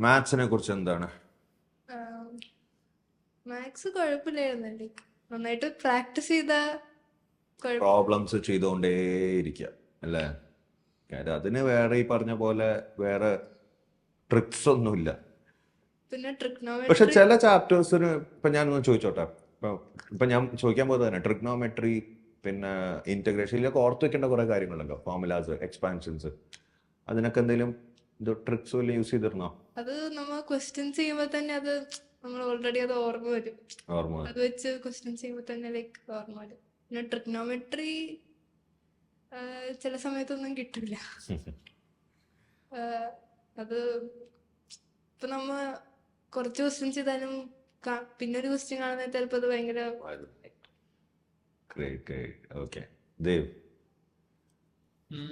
മാത്സിനെ കുറിച്ച് എന്താണ്? മാത്സ് കുഴപ്പമില്ലായിരുന്നു. ലൈക്ക് നന്നായിട്ട് പ്രാക്ടീസ് ചെയ്ത പ്രോബ്ലംസ് ചെയ്തുകൊണ്ടേയിരിക്കുക അല്ലേ? കാര്യം അതിന് വേറെ ഈ പറഞ്ഞ പോലെ വേറെ ട്രിക്സ് ഒന്നുമില്ല. പിന്നെ പക്ഷെ ട്രിഗ്നോമെട്രി ചില ചാപ്റ്റേഴ്സിന് ഇപ്പൊ ഞാനൊന്ന് ചോദിച്ചോട്ടെ, ഇപ്പൊ ഞാൻ ചോദിക്കാൻ പോകുന്നത് തന്നെ ട്രിഗ്നോമെട്രി, പിന്നെ ഇന്റഗ്രേഷൻ, ഇതിലൊക്കെ ഓർത്ത് വെക്കേണ്ട കുറെ കാര്യങ്ങളുണ്ടല്ലോ, ഫോർമുലാസ്, എക്സ്പാൻഷൻസ്, അതിനൊക്കെ എന്തെങ്കിലും ഇത് ട്രിക്സ് വല്ല യൂസ് ചെയ്തിരുന്നോ? അത് നമ്മൾ ക്വസ്റ്റ്യൻസ് ചെയ്യുമ്പോൾ തന്നെ അത് നമ്മൾ ഓൾറെഡി അത് ഓർമ്മ വരും. ഓർമ്മ അത് വെച്ച് ക്വസ്റ്റ്യൻസ് ചെയ്യുമ്പോൾ തന്നെ ലൈക്ക് ഓർമ്മ വരും. പിന്നെ ട്രിഗ്നോമെട്രി ചില സമയത്തൊന്നും കിട്ടില്ല. അത് ഇപ്പൊ നമ്മ കുറച്ച് ക്വസ്റ്റ്യൻസ് ചെയ്താലും പിന്നെ ഒരു ക്വസ്റ്റ്യൻ കാണുന്ന ചിലപ്പോൾ അത് ഭയങ്കര ഓക്കെ. ദേവ്,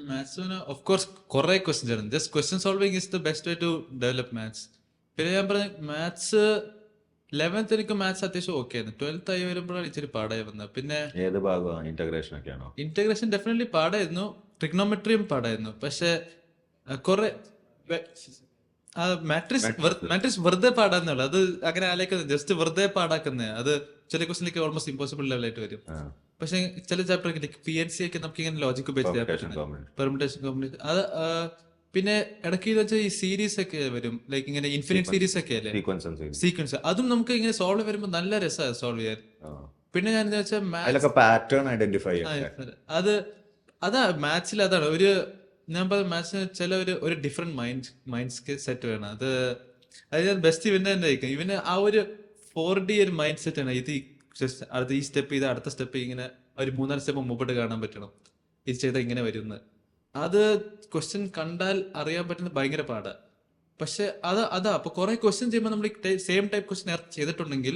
മാത്സിന് ഓഫ് കോഴ്സ് കുറെ ക്വസ്റ്റ്യൻസ് ആണ്. Just question solving is the best way to develop maths. പിന്നെ ഞാൻ പറഞ്ഞ മാത്സ് 11th എനിക്ക് മാത്സ് അത്യാവശ്യം ഓക്കെ ആയിരുന്നു. 12th ആയി വരുമ്പോഴാണ് ഇച്ചിരി പാടായി വന്നത്. പിന്നെ ഏത് ഭാഗമാണ്? ഇന്റഗ്രേഷൻ ഒക്കെ ആണോ? ഇന്റഗ്രേഷൻ ഡെഫിനറ്റ്ലി പാടായിരുന്നു, ട്രിഗ്നോമെട്രിയും പാടായിരുന്നു. പക്ഷെ കുറെ മാട്രിക്സ് വെറുതെ പാടാന്നുള്ളു. അത് അങ്ങനെ ആലോചിക്കുന്നത് ജസ്റ്റ് വെറുതെ പാടാക്കുന്നേ. അത് ചില ക്വസ്റ്റിനൊക്കെ ഓൾമോസ്റ്റ് ഇമ്പോസിബിൾ ലെവലായിട്ട് വരും. പക്ഷെ ചില ചാപ്റ്റർ PNC ഒക്കെ നമുക്ക് ഇങ്ങനെ ലോജിക് ഉപയോഗിച്ച് ചെയ്യാൻ പറ്റുന്നത്, പെർമുട്ടേഷൻ കോമ്പിനേഷൻ. അത് പിന്നെ ഇടയ്ക്ക് വെച്ചാൽ ഈ സീരീസ് ഒക്കെ വരും, ലൈക്ക് ഇങ്ങനെ ഇൻഫിനിറ്റ് സീരീസ് ഒക്കെ അല്ലേ, സീക്വൻസ്. അതും നമുക്ക് ഇങ്ങനെ സോൾവ് വരുമ്പോൾ നല്ല രസമാണ് സോൾവ് ചെയ്യാൻ. പിന്നെ ഞാൻ വെച്ചാൽ പാറ്റേൺ ഐഡന്റിഫൈ അത് അതാ മാത്സിൽ അതാണ് ഒരു ഞാൻ പറഞ്ഞ മാത്സിന് ചില ഒരു ഡിഫറെന്റ് മൈൻഡ് സെറ്റ് വേണം. അത് ബെസ്റ്റ് ഇവന്റെ തന്നെ ആയിരിക്കും. ഇവന് ആ ഒരു 4D ഒരു മൈൻഡ് സെറ്റ് ആണ്. ഇത് അടുത്ത ഈ സ്റ്റെപ്പ് ചെയ്ത് അടുത്ത സ്റ്റെപ്പ് ഇങ്ങനെ ഒരു 3-4 സ്റ്റെപ്പ് മുമ്പോട്ട് കാണാൻ പറ്റണം. ഇത് ചെയ്താൽ ഇങ്ങനെ വരുന്നത്. അത് ക്വസ്റ്റ്യൻ കണ്ടാൽ അറിയാൻ പറ്റുന്നത് ഭയങ്കര പാടാ. പക്ഷെ അതാ അപ്പൊ കുറെ ക്വസ്റ്റ്യൻ ചെയ്യുമ്പോൾ നമ്മൾ സെയിം ടൈപ്പ് ക്വസ്റ്റ്യൻ നേരത്തെ ചെയ്തിട്ടുണ്ടെങ്കിൽ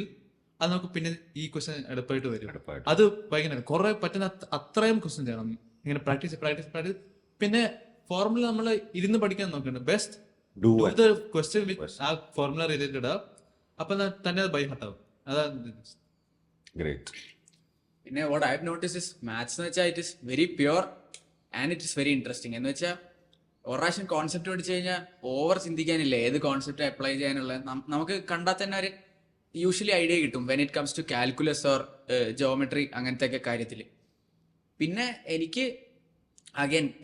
അത് നമുക്ക് പിന്നെ ഈ ക്വസ്റ്റ്യൻ എളുപ്പമായിട്ട് വരും. അത് ഭയങ്കര കുറെ പറ്റുന്ന അത്രയും ക്വസ്റ്റ്യൻ ചെയ്യണം. ഇങ്ങനെ പ്രാക്ടീസ്. പിന്നെ ഫോർമുല നമ്മൾ ഇരുന്ന് പഠിക്കാൻ നോക്കണം. ബെസ്റ്റ് ഡു ദ ക്വസ്റ്റ്യൻ വിത്ത് ആ ഫോർമുല റിലേറ്റഡ് ആ, അപ്പൊ തന്നെ അത് ബൈ ഹാർട്ട് ആവും. അതാണ്. പിന്നെ what I have notice is maths എന്ന് വെച്ചാൽ it is very pure and it is very interesting. എന്ന് വെച്ചാൽ ഒരു പ്രാവശ്യം കോൺസെപ്റ്റ് പഠിച്ചു കഴിഞ്ഞാൽ ഓവർ ചിന്തിക്കാനില്ല ഏത് കോൺസെപ്റ്റ് അപ്ലൈ ചെയ്യാനുള്ള. നമുക്ക് കണ്ടാൽ തന്നെ ഒരു യൂഷ്വലി ഐഡിയ കിട്ടും when it comes to calculus or geometry അങ്ങനത്തെ ഒക്കെ കാര്യത്തിൽ. പിന്നെ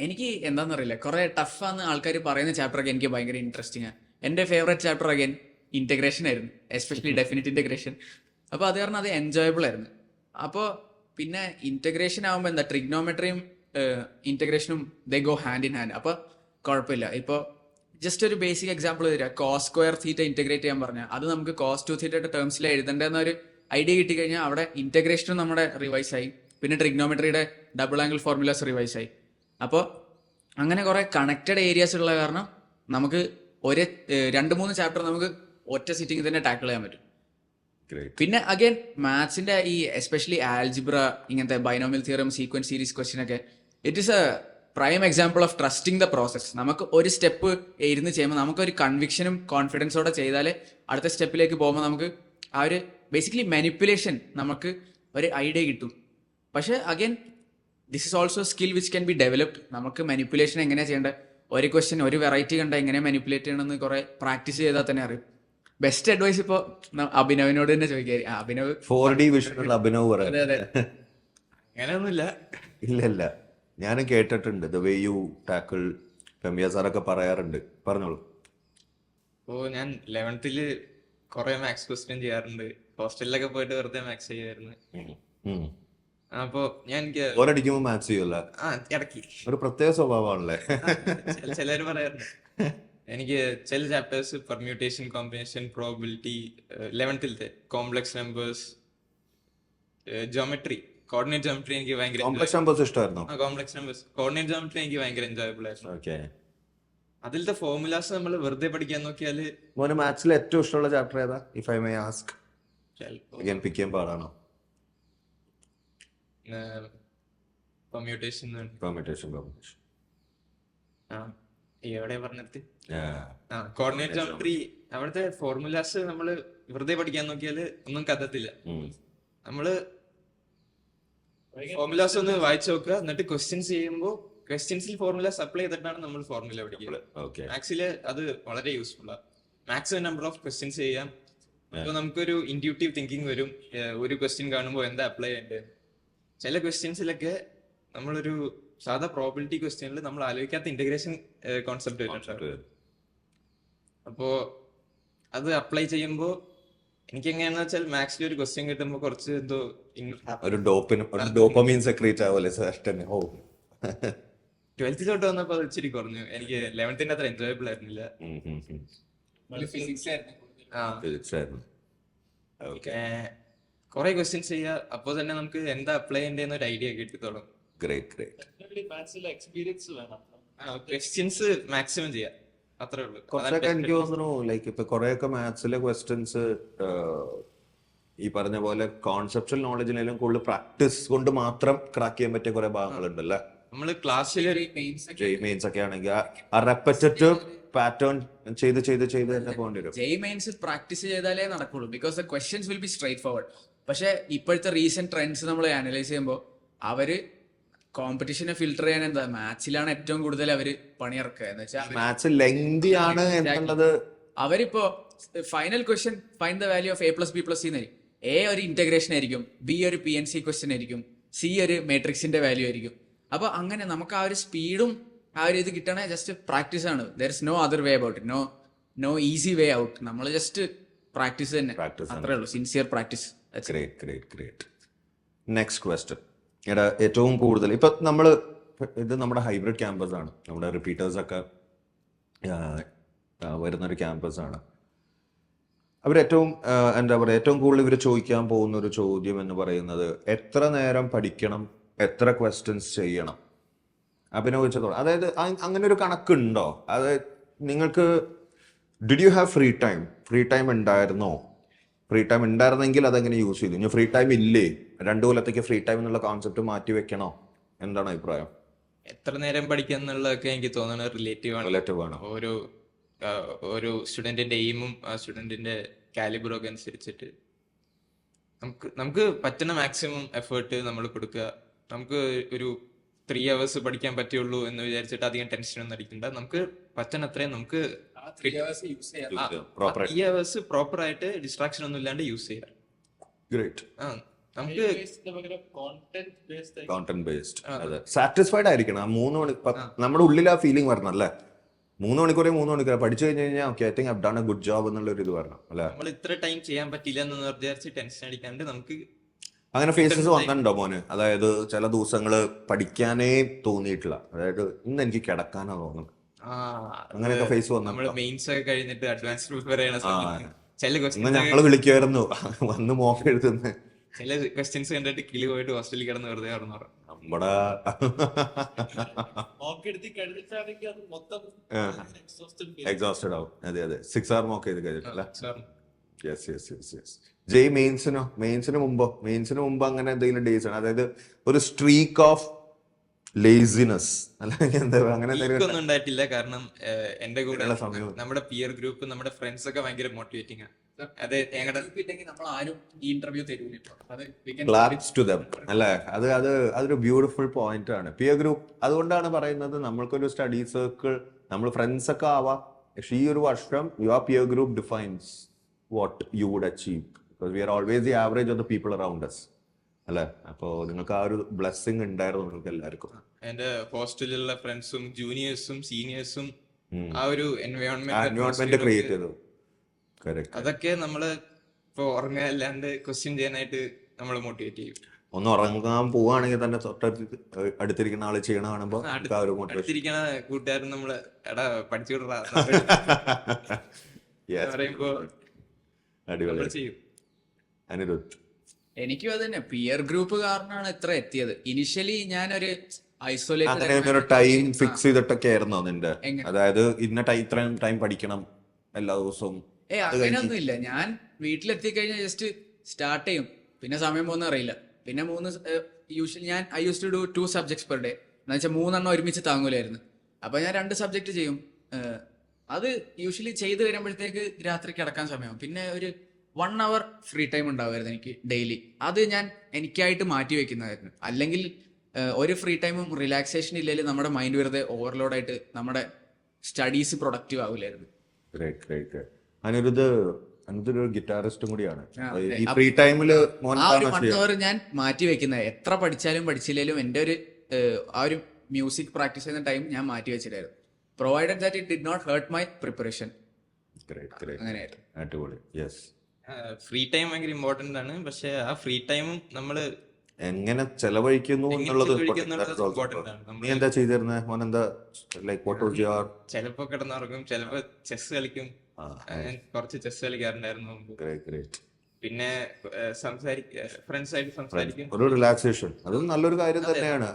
എനിക്ക് എന്താണെന്നറിയില്ല, കുറെ ടഫാന്ന് ആൾക്കാർ പറയുന്ന ചാപ്റ്ററൊക്കെ എനിക്ക് ഭയങ്കര ഇൻട്രസ്റ്റിംഗ് ആണ്. എൻ്റെ ഫേവറേറ്റ് ചാപ്റ്റർ അഗൈൻ ഇന്റഗ്രേഷൻ ആയിരുന്നു, എസ്പെഷ്യലി ഡെഫിനിറ്റ് ഇന്റഗ്രേഷൻ. അപ്പോൾ അത് കാരണം അത് എൻജോയബിൾ ആയിരുന്നു. അപ്പോൾ പിന്നെ ഇന്റഗ്രേഷൻ ആകുമ്പോൾ എന്താ, ട്രിഗ്നോമെട്രിയും ഇന്റഗ്രേഷനും they go hand in hand. അപ്പോൾ കുഴപ്പമില്ല. ഇപ്പോൾ ജസ്റ്റ് ഒരു ബേസിക് എക്സാമ്പിൾ തരിക, cos സ്ക്വയർ തീറ്റ ഇന്റഗ്രേറ്റ് ചെയ്യാൻ പറഞ്ഞാൽ അത് നമുക്ക് cos 2 തീറ്റയുടെ ടേംസിൽ എഴുതേണ്ടെന്നൊരു ഐഡിയ കിട്ടിക്കഴിഞ്ഞാൽ അവിടെ ഇന്റഗ്രേഷനും നമ്മുടെ റിവൈസ് ആയി, പിന്നെ ട്രിഗ്നോമെട്രിയുടെ ഡബിൾ ആംഗിൾ ഫോർമുലാസ് റിവൈസ് ആയി. അപ്പോൾ അങ്ങനെ കുറെ കണക്റ്റഡ് ഏരിയാസ് ഉള്ള കാരണം നമുക്ക് 2-3 ചാപ്റ്റർ നമുക്ക് ഒറ്റ സിറ്റിംഗ് തന്നെ ടാക്കിൾ ചെയ്യാൻ പറ്റും. പിന്നെ അഗൈൻ മാത്സിന്റെ ഈ എസ്പെഷ്യലി ആൽജിബ്ര, ഇങ്ങനത്തെ binomial theorem, sequence series question ഒക്കെ it is a prime example of trusting the process. നമുക്ക് ഒരു സ്റ്റെപ്പ് ഇരുന്ന് ചെയ്യുമ്പോൾ നമുക്കൊരു കൺവിക്ഷനും കോൺഫിഡൻസോടെ ചെയ്താലേ അടുത്ത സ്റ്റെപ്പിലേക്ക് പോകുമ്പോൾ നമുക്ക് ആ ഒരു ബേസിക്കലി മാനിപ്പുലേഷൻ നമുക്ക് ഒരു ഐഡിയ കിട്ടും. പക്ഷെ again this is also skill which can be developed. നമുക്ക് മാനിപ്പുലേഷൻ എങ്ങനെയാണ് ചെയ്യേണ്ടത്, ഒരു ക്വസ്റ്റ്യൻ ഒരു വെറൈറ്റി കണ്ട എങ്ങനെ മാനിപ്പുലേറ്റ് ചെയ്യണമെന്ന് കുറെ പ്രാക്ടീസ് ചെയ്താൽ തന്നെ അറിയും. ബെസ്റ്റ് അഡ്വൈസ് ഇപ്പോൾ അഭിനവിനോട് തന്നെ ചോദിക്കാറ്. അഭിനവ് 4D വിഷനുള്ള അഭിനവ് പറയാം. അതെ അങ്ങനെയൊന്നുമില്ല. ഇല്ല, ഞാനും കേട്ടിട്ടുണ്ട് the way you tackle. Ramya സാറൊക്കെ പറയാറുണ്ട്, പറഞ്ഞോളൂ. ഞാൻ 11th കുറെ മാത്സ് ക്വസ്റ്റ്യൻ ചെയ്യാറുണ്ട്. ഹോസ്റ്റലിലൊക്കെ പോയിട്ട് വെറുതെ മാത്സ് ചെയ്യുമായിരുന്നു. അപ്പോ എനിക്ക് ഒരടിക്കുമ്പോ മാത്സ് ചെയ്യൂല, ഇടയ്ക്ക് ഒരു പ്രത്യേക സ്വഭാവമാണല്ലേ. ചിലര് പറയാറുണ്ട്. എനിക്ക് ചില chapters permutation, combination, probability, 11th complex numbers, geometry, coordinate geometry എനിക്ക് ഭയങ്കര കോംപ്ലക്സ് നമ്പേഴ്സ് ഇഷ്ടമായിരുന്നു. കോംപ്ലക്സ് നമ്പേഴ്സ്, കോർഡിനേറ്റ് ജോമെട്രി എനിക്ക് ഭയങ്കര എൻജോയബിൾ ആയിരുന്നു. അതിലത്തെ ഫോർമുലാസ് നമ്മൾ വെറുതെ പഠിക്കാൻ നോക്കിയാല്. മോന് മാത്സിൽ ഏറ്റവും ഇഷ്ടമുള്ള ചാപ്റ്റർ ഏതാ, ഇഫ് ഐ മേ ആസ്ക്? പിക്ക് ചെയ്യാൻ പാടാണോ? പെർമ്യൂട്ടേഷൻ. എവിടെ പറഞ്ഞത്? Coordinate geometry. അവിടുത്തെ ഫോർമുലാസ് നമ്മള് വെറുതെ പഠിക്കാൻ നോക്കിയാല് ഒന്നും കത്തത്തില്ല. നമ്മള് ഫോർമുലാസ് ഒന്ന് വായിച്ചു നോക്കുക, എന്നിട്ട് ക്വസ്റ്റ്യൻസ് ചെയ്യുമ്പോൾ ക്വസ്റ്റ്യൻസിൽ ഫോർമുലാസ് അപ്ലൈ ചെയ്തിട്ടാണ് നമ്മൾ ഫോർമുല പഠിക്കുന്നത്. മാത്സില് അത് വളരെ യൂസ്ഫുൾ ആണ്. മാക്സിമം നമ്പർ ഓഫ് ക്വസ്റ്റ്യൻസ് ചെയ്യാം. അപ്പൊ നമുക്കൊരു ഇൻറ്റ്യൂട്ടീവ് തിങ്കിങ് വരും. ഒരു ക്വസ്റ്റ്യൻ കാണുമ്പോൾ എന്താ അപ്ലൈ ചെയ്യേണ്ടത്. ചില ക്വസ്റ്റ്യൻസിലൊക്കെ നമ്മളൊരു സാധാ പ്രോബിലിറ്റി ക്വസ്റ്റ്യനിൽ നമ്മൾ ആലോചിക്കാത്ത ഇന്റഗ്രേഷൻ കോൺസെപ്റ്റ് വരുന്നുണ്ട്. അപ്പോ അത് അപ്ലൈ ചെയ്യുമ്പോൾ എനിക്ക് എങ്ങനെയാണെന്ന് വെച്ചാൽ മാത്സിൽ ഒരു ക്വസ്റ്റ്യൻ കിട്ടുമ്പോൾ കുറച്ച് എന്തോ ഒരു ഡോപ്പമീൻ സെക്രീറ്റ് ആവല്ലേ തന്നെ. ഓ 12th തൊട്ട് വന്നപ്പോൾ അത് ഇച്ചിരി കുറഞ്ഞു. എനിക്ക് 11th അത്ര എൻജോയബിൾ ആയിരുന്നില്ല. ഫിസിക്സ് ആയിരുന്നു. ആ തീർച്ചയായിരുന്നു. ഓക്കെ, കുറെ ക്വസ്റ്റ്യൻസ് ചെയ്യുക, അപ്പോൾ തന്നെ നമുക്ക് എന്താ അപ്ലൈ ചെയ്യേണ്ടതെന്ന് ഒരു ഐഡിയ കിട്ടിത്തോളും. ഗ്രേറ്റ്. ക്വസ്റ്റ്യൻസ് മാക്സിമം ചെയ്യാം, അത്രേ ഉള്ളൂ. കുറച്ചൊക്കെ എനിക്ക് തോന്നുന്നു ലൈക്ക് ഇപ്പൊ കുറെയൊക്കെ മാത്സിലെ ക്വസ്റ്റ്യൻസ് ഈ പറഞ്ഞ പോലെ കോൺസെപ്റ്റൽ നോളജിനെല്ലാം കൂടുതൽ പ്രാക്ടീസ് കൊണ്ട് മാത്രം ക്രാക്ക് ചെയ്യാൻ പറ്റിയ കുറെ ഭാഗങ്ങളുണ്ടല്ലേ. നമ്മള് ക്ലാസ്സിൽ മെയിൻസ് ഒക്കെ ആണെങ്കിൽ ആ റെപ്പറ്റീവ് പാറ്റേൺ ചെയ്ത് തന്നെ പോകേണ്ടി വരും. ജെയ് മെയിൻസ് പ്രാക്ടീസ് ചെയ്താലേ നടക്കുള്ളൂ, because the questions will be straight forward. പക്ഷെ ഇപ്പോഴത്തെ റീസെന്റ് ട്രെൻഡ്സ് നമ്മൾ അനലൈസ് ചെയ്യുമ്പോൾ അവര് കോമ്പറ്റീഷനെ ഫിൽട്ടർ ചെയ്യാൻ എന്താ മാത്സിലാണ് ഏറ്റവും കൂടുതൽ അവര് പണിയിറക്കുക. എന്ന് വെച്ചാൽ മാത്സ് ലെങ്തി ആണ് എന്നുള്ളത്. അവരിപ്പോ final question find the value of A+B+C എന്നായിരിക്കും. എ ഒരു ഇന്റഗ്രേഷൻ ആയിരിക്കും, ബി ഒരു PNC ക്വസ്റ്റ്യൻ ആയിരിക്കും, സി ഒരു മാട്രിക്സിന്റെ വാല്യൂ ആയിരിക്കും. അപ്പൊ അങ്ങനെ നമുക്ക് ആ ഒരു സ്പീഡും ആ ഒരു ഇത് കിട്ടണേ ജസ്റ്റ് പ്രാക്ടീസ് ആണ്. There is no other way about it, no easy way out. നമ്മൾ ജസ്റ്റ് പ്രാക്ടീസ് തന്നെ, അത്രേ ഉള്ളൂ. Sincere practice. Great. Next question. ഇവിടെ ഏറ്റവും കൂടുതൽ ഇപ്പൊ ഇത് നമ്മുടെ ഹൈബ്രിഡ് ക്യാമ്പസ് ആണ്, നമ്മുടെ റിപ്പീറ്റേഴ്സ് ഒക്കെ വരുന്നൊരു ക്യാമ്പസ് ആണ്. അവരേറ്റവും എന്താ പറയുക, ഏറ്റവും കൂടുതൽ ഇവർ ചോദിക്കാൻ പോകുന്ന ഒരു ചോദ്യം എന്ന് പറയുന്നത് എത്ര നേരം പഠിക്കണം, എത്ര ക്വസ്റ്റ്യൻസ് ചെയ്യണം. അഭിനവിച്ചതോടെ അതായത് അങ്ങനെ ഒരു കണക്കുണ്ടോ? അതായത് നിങ്ങൾക്ക് did you have free time ഉണ്ടായിരുന്നോ? ഫ്രീ ടൈം ഉണ്ടായിരുന്നെങ്കിൽ അതെങ്ങനെ യൂസ് ചെയ്തു? ഇനി ഫ്രീ ടൈം ഇല്ലേ, 2 കൊല്ലത്തേക്ക് ഫ്രീ ടൈം എന്നുള്ള കോൺസെപ്റ്റ് മാറ്റി വെക്കണോ? എന്താണ് അഭിപ്രായം? എത്ര നേരം പഠിക്കുക എന്നുള്ളതൊക്കെ എനിക്ക് തോന്നുന്നത് റിലേറ്റീവ് ആണ്. ഓരോ സ്റ്റുഡന്റിന്റെ എയിമും ആ സ്റ്റുഡന്റിന്റെ കാലിബറും ഒക്കെ അനുസരിച്ചിട്ട് നമുക്ക് പറ്റുന്ന മാക്സിമം എഫേർട്ട് നമ്മൾ കൊടുക്കുക. നമുക്ക് ഒരു 3 hours പഠിക്കാൻ പറ്റുള്ളൂ എന്ന് വിചാരിച്ചിട്ട് അധികം ടെൻഷൻ ഒന്നും അടിക്കണ്ട. നമുക്ക് പറ്റുന്ന അത്രയും നമുക്ക് 3 hours പ്രോപ്പർ ആയിട്ട് ഡിസ്ട്രാക്ഷൻ ഒന്നും ഇല്ലാണ്ട് യൂസ് ചെയ്യാം. ഗ്രേറ്റ്. നമുക്ക് കോണ്ടന്റ് ബേസ്ഡ്. അതെ, സാറ്റിസ്ഫൈഡ് ആയിരിക്കണം. 3 മണിക്കൂർ നമ്മുടെ ഉള്ളിൽ ആ ഫീലിംഗ് വരണം അല്ലേ. 3 മണിക്കൂർ പഠിച്ചു കഴിഞ്ഞ് കഴിഞ്ഞാൽ okay, I think I have done A good job എന്നുള്ള ഒരു ഇത് വരണം അല്ലേ. നമ്മൾ ഇത്ര ടൈം ചെയ്യാൻ പറ്റില്ല എന്ന് വിചാരിച്ച് ടെൻഷൻ അടിക്കാണ്ട് നമുക്ക് അങ്ങനെ ഫേസസ് വന്നിട്ടുണ്ടോ മോന്? അതായത് ചില ദിവസങ്ങള് പഠിക്കാനേ തോന്നിയിട്ടില്ല, അതായത് ഇന്ന് എനിക്ക് കിടക്കാനാ തോന്നുന്നു, അങ്ങനെയൊക്കെ ഫേസ് വന്നു. നമ്മള് മെയിൻസ് ഒക്കെ കഴിഞ്ഞിട്ട് അഡ്വാൻസ് പ്രിപ്പയർ ചെയ്യണ ചില ക്വസ്റ്റ്യൻസ് ഞങ്ങള് വിളിക്കുമായിരുന്നു വന്ന് മോക്ക് എഴുതുന്ന ചില ക്വസ്റ്റ്യൻസ് കണ്ടിട്ട് കിളി പോയിട്ട് ഹോസ്റ്റലിൽ കിടന്ന് വെറുതെ കിടന്നു പറയും. നമ്മുടെ എക്സോസ്റ്റഡ് ആവും. അതെ 6 hour മോക്ക് ചെയ്ത് കഴിഞ്ഞിട്ടല്ലേ. ജെയ് മെയിൻസിന് മുമ്പ് അങ്ങനെ എന്തെങ്കിലും ഡേയ്സ് ആണ്, അതായത് ഒരു സ്ട്രീക്ക് ഓഫ് ലേസിനെസ് അല്ലെങ്കിൽ എന്താ അങ്ങനെ ഒന്നും ഉണ്ടായിട്ടില്ല. കാരണം എന്റെ കൂടെ നമ്മുടെ പിയർ ഗ്രൂപ്പ്, നമ്മുടെ ഫ്രണ്ട്സ് ഒക്കെ ഭയങ്കര മോട്ടിവേറ്റിംഗ് ആണ്. അതെ, നമ്മൾ ആരും ഈ ഇന്റർവ്യൂ തരൂല. അല്ലേ, അതൊരു ബ്യൂട്ടിഫുൾ പോയിന്റ് ആണ്. പിയർ ഗ്രൂപ്പ് അതുകൊണ്ടാണ് പറയുന്നത് നമ്മൾക്കൊരു സ്റ്റഡി സർക്കിൾ, നമ്മൾ ഫ്രണ്ട്സ് ഒക്കെ ആവാം, പക്ഷെ ഈ ഒരു വർഷം your peer group defines what you would achieve, because we are always the average of the people around us അല്ലേ. അപ്പോ നിങ്ങൾക്ക് ആ ഒരു ബ്ലെസ്സിങ് ഉണ്ടായിരുന്നു നിങ്ങൾക്ക് എല്ലാവർക്കും. എന്റെ ഹോസ്റ്റലിലുള്ള ഫ്രണ്ട്സും ജൂനിയേഴ്സും സീനിയേഴ്സും ആ ഒരു എൻവയോൺമെന്റ് ക്രിയേറ്റ് ചെയ്തു. അതൊക്കെ നമ്മള് ഇപ്പൊ ഉറങ്ങാല്ലാണ്ട് ക്വസ്റ്റ്യൻ ചെയ്യാനായിട്ട് നമ്മള് മോട്ടിവേറ്റ് ചെയ്യും. ഒന്ന് ഉറങ്ങാൻ പോവാണെങ്കിൽ തന്നെ അടുത്തിരിക്കുന്ന ആള് ചെയ്യണ കാണുമ്പോ അടുത്തിരിക്കണ കൂട്ടുകാരൻ നമ്മള് എടാ പഠിച്ചു വിടറാ പറയുമ്പോ ചെയ്യും. അനിരുദ്ധ്, എനിക്കും അത് തന്നെ, പിയർ ഗ്രൂപ്പ് കാരണമാണ് ഇത്ര എത്തിയത്. ഇനിഷ്യലി ഞാനൊരു ഐസൊലേറ്റഡ് ടൈം ഫിക്സ് ചെയ്തിട്ടൊക്കെ ആയിരുന്നോ നിന്റെ? അതായത് ഇത്രയും ടൈം പഠിക്കണം എല്ലാ ദിവസവും? അങ്ങനെയൊന്നും ഇല്ല. ഞാൻ വീട്ടിലെത്തി കഴിഞ്ഞാൽ ജസ്റ്റ് സ്റ്റാർട്ട് ചെയ്യും, പിന്നെ സമയം പോകുന്ന അറിയില്ല. പിന്നെ usually I use to do 2 subjects per day. എന്ന് വെച്ചാൽ 3 എണ്ണം ഒരുമിച്ച് താങ്ങൂലായിരുന്നു. അപ്പൊ ഞാൻ 2 സബ്ജക്ട് ചെയ്യും. അത് യൂഷ്വലി ചെയ്ത് വരുമ്പോഴത്തേക്ക് രാത്രി കിടക്കാൻ സമയമാവും. പിന്നെ ഒരു 1 hour ഫ്രീ ടൈം ഉണ്ടാവുമായിരുന്നു എനിക്ക് ഡെയിലി. അത് ഞാൻ എനിക്കായിട്ട് മാറ്റി വെക്കുന്നതായിരുന്നു. അല്ലെങ്കിൽ ഒരു ഫ്രീ ടൈമും റിലാക്സേഷൻ ഇല്ലെങ്കിൽ നമ്മുടെ മൈൻഡ് വെറുതെ ഓവർലോഡായിട്ട് നമ്മുടെ സ്റ്റഡീസ് പ്രൊഡക്റ്റീവ് ആവില്ലായിരുന്നു. അനിരുദ്ധ് ഗിറ്റാറിസ്റ്റും കൂടിയാണ്. ആ, അതെ. ഈ ഫ്രീ ടൈമില് മോൻ ആ ഒരു കാണാൻ 1 hour ഞാൻ മാറ്റി വെക്കുന്നത്. എത്ര പഠിച്ചാലും പഠിച്ചില്ലെങ്കിലും എൻ്റെ ഒരു ആ ഒരു മ്യൂസിക് പ്രാക്ടീസ് ചെയ്യുന്ന ടൈം ഞാൻ മാറ്റി വെച്ചിട്ടായിരുന്നു. Provided that it did not hurt my preparation. അങ്ങനെയായിരുന്നു. അടിപൊളി. യെസ്. ഫ്രീ ടൈം ഭയങ്കര ഇമ്പോർട്ടന്റ് ആണ്. പക്ഷെ ആ ഫ്രീ ടൈമും നമ്മള് എങ്ങനെ ചെലവഴിക്കുന്നു എന്നുള്ളത് ചെലവഴിക്കുന്നു important. That's also important important. ആണ്. നീ എന്താ ചെയ്തിരുന്നത് മോൻ? എന്താ ലൈക്ക് വാട്ട് വാസ് യുവർ? ചിലപ്പോ കിടന്നുറങ്ങും, ചിലപ്പോ ചെസ് കളിക്കും. ഞാൻ കുറച്ച് ചെസ് കളിക്കാറുണ്ടായിരുന്നു മുമ്പ്. ഗ്രേറ്റ്. പിന്നെ ഫ്രണ്ട്സ് ആയിട്ട് സംസാരിക്കും. ഒരു റിലാക്സേഷൻ, അതും നല്ലൊരു കാര്യം തന്നെയാണ്.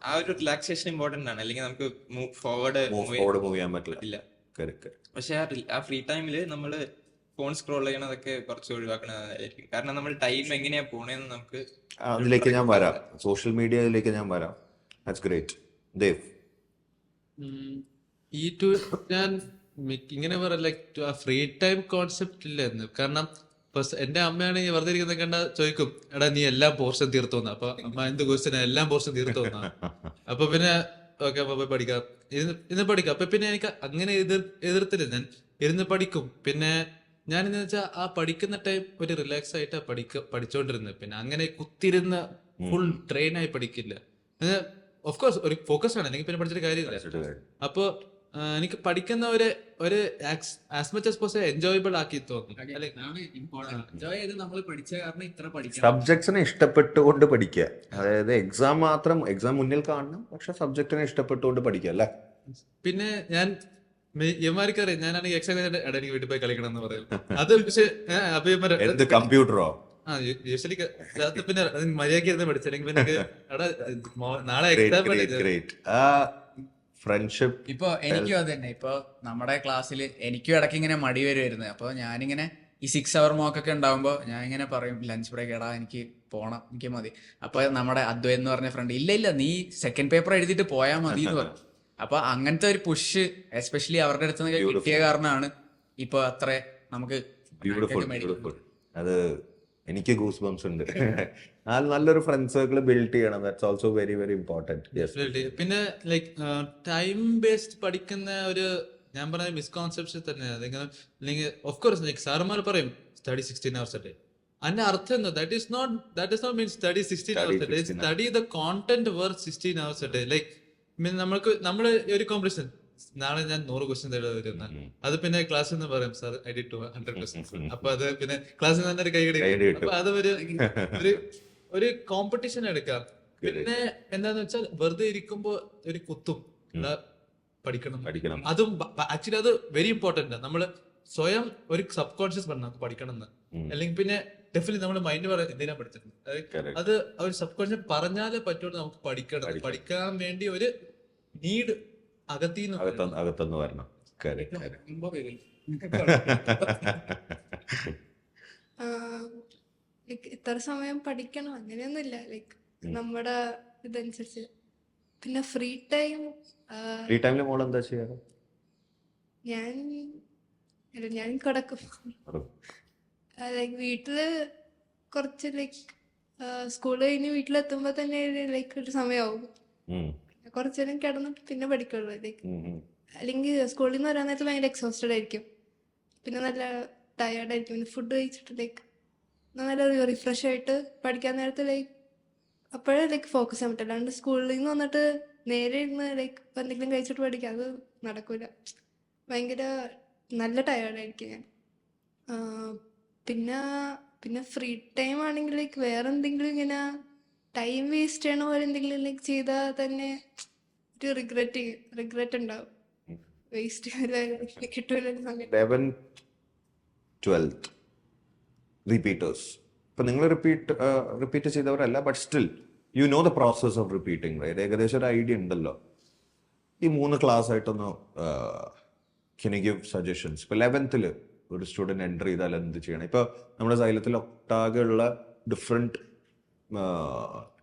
ആ ഒരു റിലാക്സേഷൻ ഇമ്പോർട്ടന്റ് ആണ്. അല്ലെങ്കിൽ നമുക്ക് ഫോർവേഡ് മൂവ് ചെയ്യാൻ പറ്റില്ല. ഇല്ല. Correct. പക്ഷെ ആ ഫ്രീ ടൈമില് നമ്മള് ഫോൺ സ്ക്രോൾ ചെയ്യണതൊക്കെ കുറച്ച് ഒഴിവാക്കണതായിരിക്കും. കാരണം നമ്മൾ ടൈം എങ്ങനെയാ പോണേന്ന് നമുക്ക് അതിലേക്ക് ഞാൻ വരാം. സോഷ്യൽ മീഡിയയിലേക്ക് ഞാൻ വരാം. That's great. ദേവ്? ഈ ഞാൻ ഇങ്ങനെ പറയാം, ലൈക്ക് ആ ഫ്രീ ടൈം കോൺസെപ്റ്റ് ഇല്ലെന്ന്. കാരണം എന്റെ അമ്മയാണെങ്കിൽ വെറുതെ ഇരിക്കുന്ന കണ്ട ചോദിക്കും, എടാ നീ എല്ലാം പോർഷൻ തീർത്തോന്ന. അപ്പൊ അമ്മ എന്ത് ക്വസ്റ്റ്യൻ, എല്ലാം പോർഷൻ തീർത്തോന്ന. അപ്പൊ പിന്നെ ഓക്കെ അപ്പൊ പോയി പഠിക്കാം, ഇന്ന് പഠിക്കാം. അപ്പൊ പിന്നെ എനിക്ക് അങ്ങനെ എതിർത്തില്ല, ഞാൻ ഇരുന്ന് പഠിക്കും. പിന്നെ ഞാൻ എന്ന് വെച്ചാൽ ആ പഠിക്കുന്ന ടൈം ഒരു റിലാക്സ് ആയിട്ട് പഠിച്ചോണ്ടിരുന്നത്. പിന്നെ അങ്ങനെ കുത്തിരുന്ന് ഫുൾ ട്രെയിൻ ആയി പഠിക്കില്ല. ഓഫ് കോഴ്സ് ഒരു ഫോക്കസ് ആണ്, അല്ലെങ്കിൽ പിന്നെ പഠിച്ചിട്ട് കാര്യമില്ല. അപ്പൊ എനിക്ക് പഠിക്കുന്ന ഒരു as much as possible enjoyable ആക്കി തോന്നും. എൻജോയ് ചെയ്ത് നമ്മൾ പഠിച്ച കാരണം ഇത്ര പഠിക്കണം. സബ്ജക്ട്സിനെ ഇഷ്ടപ്പെട്ടുകൊണ്ട് പഠിക്കുക. അതായത് എക്സാം മുന്നിൽ കാണണം, പക്ഷെ സബ്ജക്റ്റിനെ ഇഷ്ടപ്പെട്ടുകൊണ്ട് പഠിക്കുക അല്ലേ? പിന്നെ ഞാൻ ഇവന്മാർക്കറിയാം, ഞാനാണെങ്കിൽ എക്സാം കഴിഞ്ഞിട്ട് എടാ എനിക്ക് വീട്ടിൽ പോയി കളിക്കണം എന്ന് പറയും. അത് പക്ഷെ എന്ത് കമ്പ്യൂട്ടറോ? യൂഷ്വലി പിന്നെ മര്യാദയ്ക്ക് ഇരുന്ന് പഠിച്ചില്ലെങ്കിൽ പിന്നെ എടാ നാളെ എക്സാം. ഫ്രണ്ട്ഷിപ്പ് ഇപ്പൊ എനിക്കും അത് തന്നെ. ഇപ്പൊ നമ്മുടെ ക്ലാസ്സിൽ എനിക്കും ഇടയ്ക്ക് ഇങ്ങനെ മടി വരുമായിരുന്നു. അപ്പൊ ഞാനിങ്ങനെ ഈ 6 hour മോക്കൊക്കെ ഉണ്ടാവുമ്പോ ഞാൻ ഇങ്ങനെ പറയും ലഞ്ച് ബ്രേക്ക്, എടാ എനിക്ക് പോണം, എനിക്ക് മതി. അപ്പൊ നമ്മുടെ അദ്വൈത് എന്ന് പറഞ്ഞ ഫ്രണ്ട്, ഇല്ല നീ സെക്കൻഡ് പേപ്പർ എഴുതിയിട്ട് പോയാൽ മതി എന്ന് പറഞ്ഞു. അപ്പൊ അങ്ങനത്തെ ഒരു പുഷ് എസ്പെഷ്യലി അവരുടെ അടുത്ത് നിന്നൊക്കെ കിട്ടിയ കാരണമാണ് ഇപ്പൊ അത്ര നമുക്ക് ബ്യൂട്ടിഫുൾ. അത് എനിക്ക് ഗൂസ് ബംസ് ഉണ്ട്. നല്ലൊരു ഫ്രണ്ട് സർക്കിൾ ബിൽഡ് ചെയ്യണം. That's also very very important. പിന്നെ ലൈക്ക് ടൈം ബേസ്ഡ് പഠിക്കുന്ന ഒരു ഞാൻ പറഞ്ഞ മിസ്കോൺസെപ്ഷൻ തന്നെ. അല്ലെങ്കിൽ ഓഫ് കോഴ്സ് ലൈക്ക് സാറന്മാർ പറയും സ്റ്റഡി 16 hours a day. അതിന്റെ അർത്ഥം എന്താ? That is not mean study 16 hours a day. Study the content worth 16 hours a day. Like നമ്മള് ഒരു കോമ്പറ്റീഷൻ, നാളെ ഞാൻ 100 ക്വസ്റ്റ്യൻ വരുന്ന അത് പിന്നെ ക്ലാസ്സിൽ നിന്ന് പറയും സാർ ഐ ഡിഡ് 200 ക്വസ്റ്റ്യൻസ്. അപ്പൊ അത് പിന്നെ ക്ലാസ്സിൽ നിന്ന് തന്നെ ഒരു കൈയടി. അപ്പൊ അത് ഒരു കോമ്പറ്റീഷൻ എടുക്കാം. പിന്നെ എന്താന്ന് വെച്ചാൽ വെറുതെ ഇരിക്കുമ്പോ ഒരു കുത്തും പഠിക്കണം. അതും ആക്ച്വലി അത് വെരി ഇമ്പോർട്ടന്റ്. നമ്മള് സ്വയം ഒരു സബ് കോൺഷ്യസ് പറഞ്ഞ നമുക്ക് പഠിക്കണം എന്ന്. അല്ലെങ്കിൽ പിന്നെ ഡെഫിനറ്റ്ലി നമ്മുടെ മൈൻഡ് പറയാൻ എന്തിനാ പഠിച്ചിട്ടുണ്ട്, അത് ഒരു സബ് കോൺഷ്യസ് പറഞ്ഞാലേ പറ്റുള്ളൂ നമുക്ക് പഠിക്കണം. പഠിക്കാൻ വേണ്ടി ഒരു നീഡ് അകത്തുനിന്ന് വരണം. ഇത്ര സമയം പഠിക്കണം അങ്ങനെയൊന്നുമില്ല, ലൈക്ക് നമ്മുടെ ഇതനുസരിച്ച്. പിന്നെ ഫ്രീ ടൈമിൽ മോൾ എന്താ ചെയ്യാറ്? ഞാൻ കിടക്കും. ലൈക്ക് വീട്ടില് കുറച്ച് ലൈക്ക് സ്കൂൾ കഴിഞ്ഞ് വീട്ടിലെത്തുമ്പോ തന്നെ ലൈക്ക് ഒരു സമയമാവും. കുറച്ചു നേരം കിടന്നിട്ട് പിന്നെ പഠിക്കുള്ളൂ. ലൈക്ക് അല്ലെങ്കിൽ സ്കൂളിൽ നിന്ന് വരാൻ നേരത്ത് ഭയങ്കര എക്സോസ്റ്റഡ് ആയിരിക്കും, പിന്നെ നല്ല ടയേർഡ് ആയിരിക്കും. പിന്നെ ഫുഡ് കഴിച്ചിട്ട് ലൈക്ക് നല്ല റിഫ്രഷ് ആയിട്ട് പഠിക്കാൻ നേരത്ത് ലൈക്ക് അപ്പോഴേ ലൈക്ക് ഫോക്കസ് ചെയ്യാൻ പറ്റില്ല. അല്ലാണ്ട് സ്കൂളിൽ നിന്ന് വന്നിട്ട് നേരെ ഇരുന്ന് ലൈക്ക് എന്തെങ്കിലും കഴിച്ചിട്ട് പഠിക്കാം, അത് നടക്കൂല. ഭയങ്കര നല്ല ടയേർഡായിരിക്കും ഞാൻ. പിന്നെ ഫ്രീ ടൈം ആണെങ്കിൽ ലൈക്ക് വേറെ എന്തെങ്കിലും ഇങ്ങനെ ടൈം വേസ്റ്റ് ചെയ്യണ പോലെ എന്തെങ്കിലും ലൈക്ക് ചെയ്താൽ തന്നെ ഒരു റിഗ്രറ്റ് ഉണ്ടാവും. വേസ്റ്റ് കിട്ടൂല. 11th 12th repeaters. ഇപ്പൊ നിങ്ങൾ റിപ്പീറ്റ് ചെയ്തവരല്ല, but still you know the process of repeating, right? ഏകദേശം ഒരു ഐഡിയ ഉണ്ടല്ലോ. ഈ 3 ക്ലാസ് ആയിട്ടൊന്ന് can you give suggestions? ഇപ്പൊ 11th ഒരു സ്റ്റുഡൻറ് എൻ്റർ ചെയ്താൽ എന്ത് ചെയ്യണം? ഇപ്പൊ നമ്മുടെ സൈലത്തിൽ ഒട്ടാകെയുള്ള ഡിഫറെന്റ്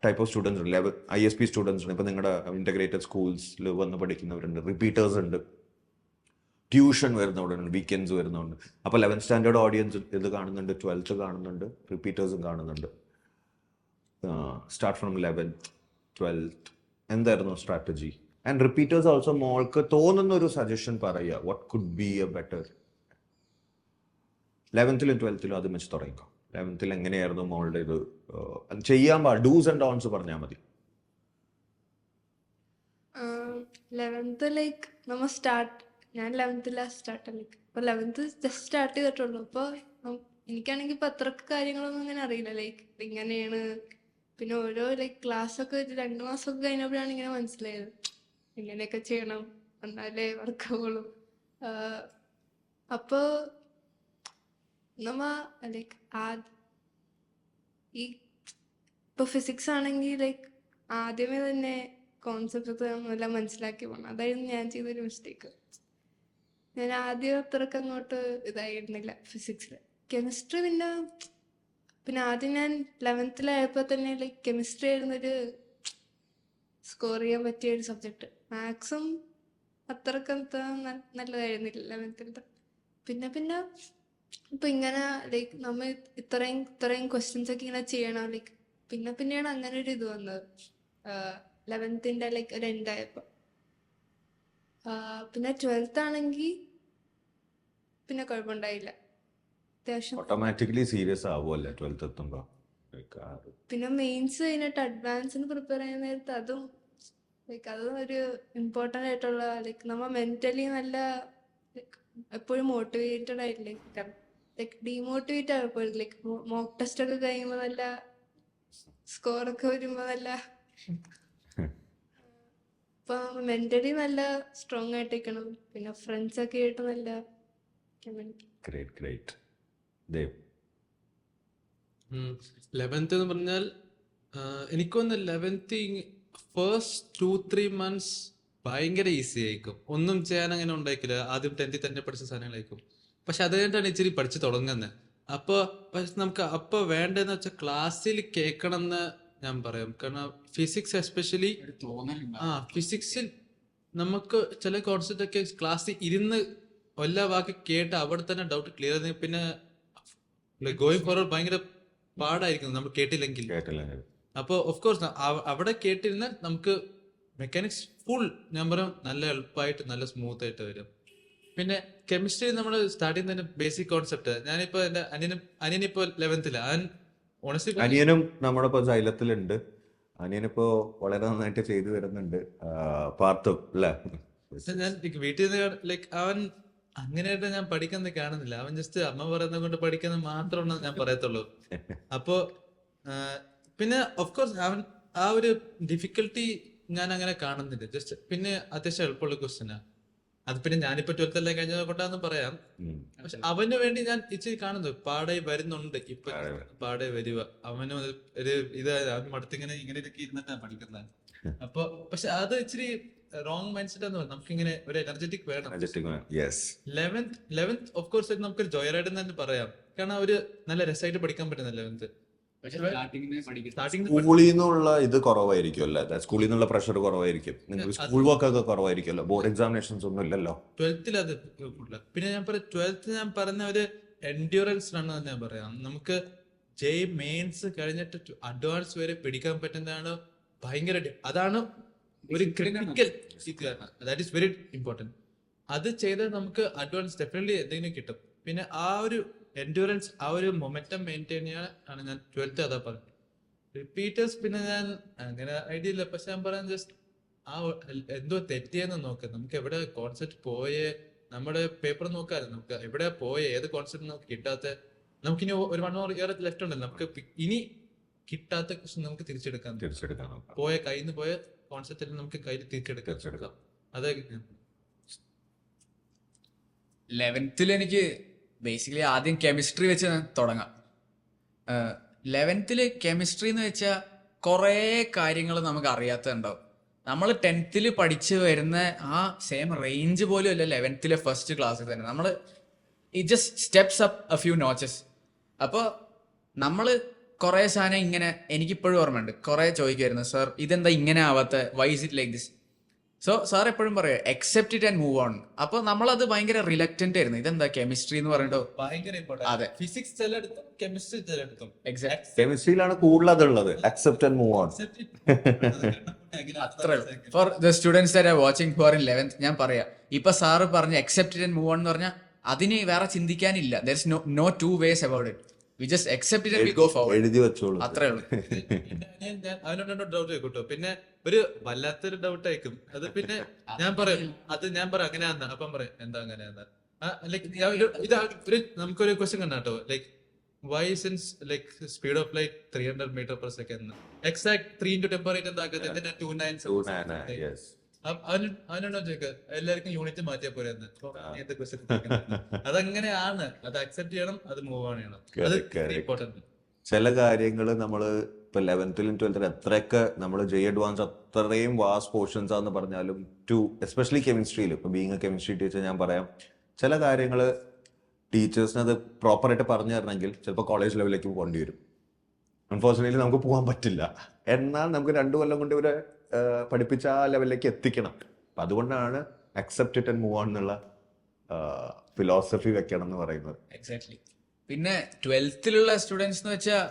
ടൈപ്പ് ഓഫ് സ്റ്റുഡൻസ് ഉണ്ട്. ISP സ്റ്റുഡൻസ് ഉണ്ട്. ഇപ്പൊ നിങ്ങളുടെ ഇന്റഗ്രേറ്റഡ് സ്കൂൾസിൽ വന്ന് പഠിക്കുന്നവരുണ്ട്, റിപ്പീറ്റേഴ്സ് ഉണ്ട്, ട്യൂഷൻ വരുന്നവരുണ്ട്, വീക്കെൻഡ്സ് വരുന്നുണ്ട്. അപ്പോൾ 11th സ്റ്റാൻഡേർഡ് ഓഡിയൻസ് ഇത് കാണുന്നുണ്ട്, 12th കാണുന്നുണ്ട്, റിപ്പീറ്റേഴ്സും കാണുന്നുണ്ട്. സ്റ്റാർട്ട് ഫ്രം 11th 12th എന്തായിരുന്നു സ്ട്രാറ്റജി? ആൻഡ് റിപ്പീറ്റേഴ്സ് ഓൾസോ മോൾക്ക് തോന്നുന്ന ഒരു സജഷൻ പറയുക. What could be A better? 11th 12th അത് വെച്ച് തുടങ്ങിക്കോ. 11th എങ്ങനെയായിരുന്നു മോളുടെ ഇത് ചെയ്യാൻ ഡൂസ് ആൻഡ് ഡോൺസ് പറഞ്ഞാൽ മതി. 11th ലൈക്ക് നമ്മൾ ഞാൻ 11th സ്റ്റാർട്ട് ലൈക്ക് ഇപ്പൊ 11th ജസ്റ്റ് സ്റ്റാർട്ട് ചെയ്തിട്ടുള്ളൂ. അപ്പോൾ എനിക്കാണെങ്കിൽ ഇപ്പൊ അത്രക്ക് കാര്യങ്ങളൊന്നും അങ്ങനെ അറിയില്ല, ലൈക്ക് ഇങ്ങനെയാണ്. പിന്നെ ഓരോ ലൈക്ക് ക്ലാസ്സൊക്കെ 2 മാസമൊക്കെ കഴിഞ്ഞപ്പോഴാണ് ഇങ്ങനെ മനസ്സിലായത് ഇങ്ങനെയൊക്കെ ചെയ്യണം എന്നാലേ വർക്കാവുള്ളൂ. അപ്പോൾ നമ്മ ലൈക്ക് ഈ ഇപ്പൊ ഫിസിക്സ് ആണെങ്കിൽ ലൈക്ക് ആദ്യമേ തന്നെ കോൺസെപ്റ്റ് എല്ലാം മനസ്സിലാക്കി പോകണം. അതായിരുന്നു ഞാൻ ചെയ്തൊരു മിസ്റ്റേക്ക്. ഞാൻ ആദ്യം അത്രക്ക് അങ്ങോട്ട് ഇതായിരുന്നില്ല ഫിസിക്സിൽ. കെമിസ്ട്രി പിന്നെ ആദ്യം ഞാൻ 11th തന്നെ ലൈക്ക് കെമിസ്ട്രി ആയിരുന്നൊരു സ്കോർ ചെയ്യാൻ പറ്റിയ ഒരു സബ്ജക്റ്റ്. മാത്സും അത്രക്ക് നല്ലതായിരുന്നില്ല 11th. പിന്നെ ഇപ്പൊ ഇങ്ങനെ ലൈക്ക് നമ്മൾ ഇത്രയും ക്വസ്റ്റ്യൻസ് ഒക്കെ ഇങ്ങനെ ചെയ്യണം ലൈക്ക് പിന്നെയാണ് അങ്ങനെ ഒരു ഇത് വന്നത് 11th ലൈക്ക് ഒരു എൻഡായപ്പോ. പിന്നെ 12th ആണെങ്കിൽ പിന്നെ കുഴപ്പമുണ്ടായില്ല, അത്യാവശ്യം. ഓട്ടോമാറ്റിക്കലി സീരിയസ് ആവുമല്ലേ 12th എത്തുമ്പോ? പിന്നെ മെയിൻസ് കഴിഞ്ഞിട്ട് അഡ്വാൻസിന് പ്രിപ്പയർ ചെയ്യുന്ന നേരത്ത് അതും ഒരു ഇമ്പോർട്ടൻ്റ് ആയിട്ടുള്ള ലൈക്ക് നമ്മൾ മെന്റലി നല്ല എപ്പോഴും മോട്ടിവേറ്റഡ് ആയിട്ടില്ലേ, ലൈക്ക് ഡീമോട്ടിവേറ്റ് ആവും എപ്പോഴും. ലൈക്ക് മോക്ക് ടെസ്റ്റ് ഒക്കെ കഴിയുമ്പോൾ നല്ല സ്കോറൊക്കെ വരുമ്പോൾ നല്ല ഇപ്പൊ മെന്റലി നല്ല സ്ട്രോങ് ആയിട്ടിരിക്കണം. പിന്നെ ഫ്രണ്ട്സ് ഒക്കെ ആയിട്ട് നല്ല ഗ്രേറ്റ്. ദേവ് 11th എന്ന് പറഞ്ഞാൽ എനിക്കൊന്ന് 11th ഫസ്റ്റ് 2-3 months ഭയങ്കര ഈസി ആയിരിക്കും, ഒന്നും ചെയ്യാൻ അങ്ങനെ ഉണ്ടായിക്കില്ല. ആദ്യം 10th തന്നെ പഠിച്ച സാധനങ്ങളായിരിക്കും. പക്ഷെ അത് കഴിഞ്ഞിട്ടാണ് ഇച്ചിരി പഠിച്ചു തുടങ്ങുന്നത്. അപ്പോൾ നമുക്ക് അപ്പോൾ വേണ്ടതെന്ന് വെച്ചാൽ ക്ലാസ്സിൽ കേൾക്കണം എന്ന് ഞാൻ പറയാം. കാരണം ഫിസിക്സ് എസ്പെഷ്യലി ഫിസിക്സിൽ നമുക്ക് ചില കോൺസെപ്റ്റ് ഒക്കെ ക്ലാസ്സിൽ ഇരുന്ന് എല്ലാ വാക്ക് കേട്ട് അവിടെ തന്നെ ഡൗട്ട് ക്ലിയർ ചെയ്ത് പിന്നെ ഗോയിങ് ഫോർവേഡ് ഭയങ്കര പാടായിരിക്കും നമ്മൾ കേട്ടില്ലെങ്കിൽ. അപ്പോൾ ഓഫ് കോഴ്സ് അവിടെ കേട്ടിരുന്നാൽ നമുക്ക് മെക്കാനിക്സ് ഫുൾ ഞാൻ പറയാം നല്ല എളുപ്പമായിട്ട് നല്ല സ്മൂത്ത് ആയിട്ട് വരും. പിന്നെ കെമിസ്ട്രി നമ്മൾ സ്റ്റാർട്ടിങ് തന്നെ ബേസിക് കോൺസെപ്റ്റ്. ഞാനിപ്പോ എന്റെ അനിയനിപ്പോ 11th അനിയനും നമ്മുടെ ഇപ്പൊ സൈലത്തിലുണ്ട്. അനിയനിപ്പോ വളരെ നന്നായിട്ട് ചെയ്തു വരുന്നുണ്ട്. പാർത്തു അല്ലേ? ഞാൻ വീട്ടിൽ നിന്ന് ലൈക്ക് അവൻ അങ്ങനെയായിട്ട് ഞാൻ പഠിക്കുന്നത് കാണുന്നില്ല. അവൻ ജസ്റ്റ് അമ്മ പറയുന്നത് കൊണ്ട് പഠിക്കുന്നത് മാത്രമാണ് ഞാൻ പറയത്തുള്ളൂ. അപ്പോ പിന്നെ ഓഫ് കോഴ്സ് അവൻ ആ ഒരു ഡിഫിക്കൽട്ടി ഞാൻ അങ്ങനെ കാണുന്നില്ല. ജസ്റ്റ് പിന്നെ അത്യാവശ്യം എളുപ്പമുള്ള ക്വസ്റ്റ്യനാ അത്. പിന്നെ ഞാനിപ്പോ 12th എല്ലാം കഴിഞ്ഞത് കൊണ്ടാന്ന് പറയാം. പക്ഷെ അവന് വേണ്ടി ഞാൻ ഇച്ചിരി കാണുന്നു പാടെ വരുന്നുണ്ട്. ഇപ്പൊ പാടെ വരുക അവന് ഒരു ഇത് അവൻ മടുത്തിങ്ങനെ ഇതൊക്കെ ഇരുന്നിട്ടാണ് പഠിക്കുന്നത്. അപ്പൊ പക്ഷെ അത് ഇച്ചിരി റോങ് മൈൻഡ് സെറ്റ് എന്ന് പറഞ്ഞാൽ നമുക്ക് ഇങ്ങനെ ഒരു എനർജറ്റിക് വേണം. 11th ഓഫ് കോഴ്സ് നമുക്കൊരു ജോയ് റൈഡ് എന്ന് തന്നെ പറയാം. കാരണം ഒരു നല്ല രസമായിട്ട് പഠിക്കാൻ പറ്റുന്ന 11th. സ്കൂളിൽ നിന്നുള്ള ഇത് കുറവായിരിക്കും അല്ലേ? സ്കൂളിൽ നിന്നുള്ള പ്രഷർ കുറവായിരിക്കും. നിങ്ങൾക്ക് സ്കൂൾ വർക്ക് ഒക്കെ കുറവായിരിക്കുമല്ലോ, ബോർഡ് എക്സാമിനേഷൻസ് ഒന്നും ഇല്ലല്ലോ 12th അത്. പിന്നെ ഞാൻ പറയാം 12th ഞാൻ പറഞ്ഞ ഒരു എൻഡ്യൂറൻസ് റൺ എന്ന് ഞാൻ പറയാം. നമുക്ക് മെയിൻസ് കഴിഞ്ഞിട്ട് അഡ്വാൻസ് വരെ പിടിക്കാൻ പറ്റുന്നതാണ് ഭയങ്കര. അതാണ് ഒരു critical that is very important. അത് ചെയ്താൽ നമുക്ക് അഡ്വാൻസ് ഡെഫിനറ്റ്ലി എന്തെങ്കിലും കിട്ടും. പിന്നെ ആ ഒരു എൻഡ്യൂറൻസ് ആ ഒരു മൊമെന്റം മെയിൻറ്റെയിൻ ചെയ്യാൻ ആണ് ഞാൻ 12th അതാ പറഞ്ഞത്. റിപ്പീറ്റേഴ്സ് പിന്നെ ഞാൻ അങ്ങനെ ഐഡിയ ഇല്ല. പക്ഷെ ഞാൻ പറയാൻ ജസ്റ്റ് ആ എന്തോ തെറ്റിയെന്ന് നോക്കാം. നമുക്ക് എവിടെ കോൺസെപ്റ്റ് പോയേ നമ്മുടെ പേപ്പർ നോക്കാതെ നമുക്ക് എവിടെ പോയേ ഏത് കോൺസെപ്റ്റ് നമുക്ക് കിട്ടാത്ത. നമുക്കിനി ഒരു 1 more year ലെഫ്റ്റ് ഉണ്ടല്ലോ. നമുക്ക് ഇനി കിട്ടാത്ത ക്വസ്റ്റ്യൻ നമുക്ക് തിരിച്ചെടുക്കാം. കയ്യിൽ നിന്ന് പോയ കോൺസെപ്റ്റ് നമുക്ക് കയ്യിൽ തിരിച്ചെടുക്കാം. അതെ 11th എനിക്ക് ബേസിക്കലി ആദ്യം കെമിസ്ട്രി വെച്ച് തുടങ്ങാം. 11th കെമിസ്ട്രി എന്ന് വെച്ചാൽ കുറേ കാര്യങ്ങൾ നമുക്ക് അറിയാത്തതുണ്ടാവും. നമ്മൾ 10th പഠിച്ചു വരുന്ന ആ സെയിം റേഞ്ച് പോലും അല്ല 11th ഫസ്റ്റ് ക്ലാസ്സിൽ തന്നെ. നമ്മൾ it just steps up A few notches. അപ്പോൾ നമ്മൾ കുറേ സാധനം ഇങ്ങനെ എനിക്കിപ്പോഴും ഓർമ്മയുണ്ട്. കുറേ ചോദിക്കുമായിരുന്നു, സാർ ഇതെന്താ ഇങ്ങനെ ആവാത്ത, why is it like this? So sir എപ്പോഴും പറയും accept it and move on. അപ്പൊ നമ്മളത് ഭയങ്കര റിലക്റ്റന്റ് ആയിരുന്നു. ഇതെന്താ കെമിസ്ട്രി എന്ന് പറഞ്ഞിട്ടോ ഭയങ്കര ഇമ്പോർട്ടന്റ്. അതെ, ഫിസിക്സ് ചിലയിടത്തും കെമിസ്ട്രി ചിലയിടത്തും. എക്സാക്ട് കെമിസ്ട്രിയിലാണ് കൂടുതൽ അതുള്ളത്. Accept and move on. അത്രേ for the students that are watching for in 11th ഞാൻ പറയാം. ഇപ്പൊ സാറ് പറഞ്ഞ accept it and move on എന്ന് പറഞ്ഞാൽ അതിന് വേറെ ചിന്തിക്കാനില്ല. There is no two ways about it. We just accept it and we go forward. എഴുതി വെച്ചോളൂ. അത്രേ ഉള്ളൂ. അവനോട് ഡൗട്ട് ചോദിക്കട്ടോ. പിന്നെ ഒരു വല്ലാത്തൊരു ഡൗട്ട് ആയിരിക്കും അത്. പിന്നെ ഞാൻ പറയും അങ്ങനെയാന്ന്. അപ്പം പറയും എന്താ അങ്ങനെയാന്ന്. നമുക്കൊരു ക്വസ്റ്റ്യൻ കണ്ടാട്ടോ. Like why since like speed of light 300 meter per second exact 3 into temperature എന്താക്കുന്നത് എന്തിനാ 297 yes അവനോട് ചോദിക്കുക എല്ലാവർക്കും യൂണിറ്റ് മാറ്റിയാ പോരെ എന്ന്. അതങ്ങനെയാണ്, അത് അക്സെപ്റ്റ് ചെയ്യണം, അത് മൂവ് ഓൺ ചെയ്യണം. അത് ഇമ്പോർട്ടന്റ്. ചില കാര്യങ്ങൾ നമ്മൾ ഇപ്പൊ 11th 12th എത്രയൊക്കെ നമ്മൾ അഡ്വാൻസ് അത്രയും വാസ്റ്റ് പോർഷൻസ് ആണെന്ന് പറഞ്ഞാലും എസ്പെഷ്യലി കെമിസ്ട്രിയിൽ ഇപ്പൊ ബീങ് എ കെമിസ്ട്രി ടീച്ചർ ഞാൻ പറയാം, ചില കാര്യങ്ങൾ ടീച്ചേഴ്സിന് അത് പ്രോപ്പറായിട്ട് പറഞ്ഞു തരണമെങ്കിൽ ചിലപ്പോൾ കോളേജ് ലെവലിലേക്ക് പോകേണ്ടി വരും. അൺഫോർച്ചുനേറ്റ്ലി നമുക്ക് പോകാൻ പറ്റില്ല. എന്നാൽ നമുക്ക് 2 കൊല്ലം കൊണ്ട് ഇവരെ പഠിപ്പിച്ച ആ ലെവലിലേക്ക് എത്തിക്കണം. അപ്പം അതുകൊണ്ടാണ് accept it and move on എന്നുള്ള ഫിലോസഫി വെക്കണം എന്ന് പറയുന്നത്. എക്സാക്ട്ലി. പിന്നെ 12th സ്റ്റുഡൻസ് എന്ന് വെച്ചാൽ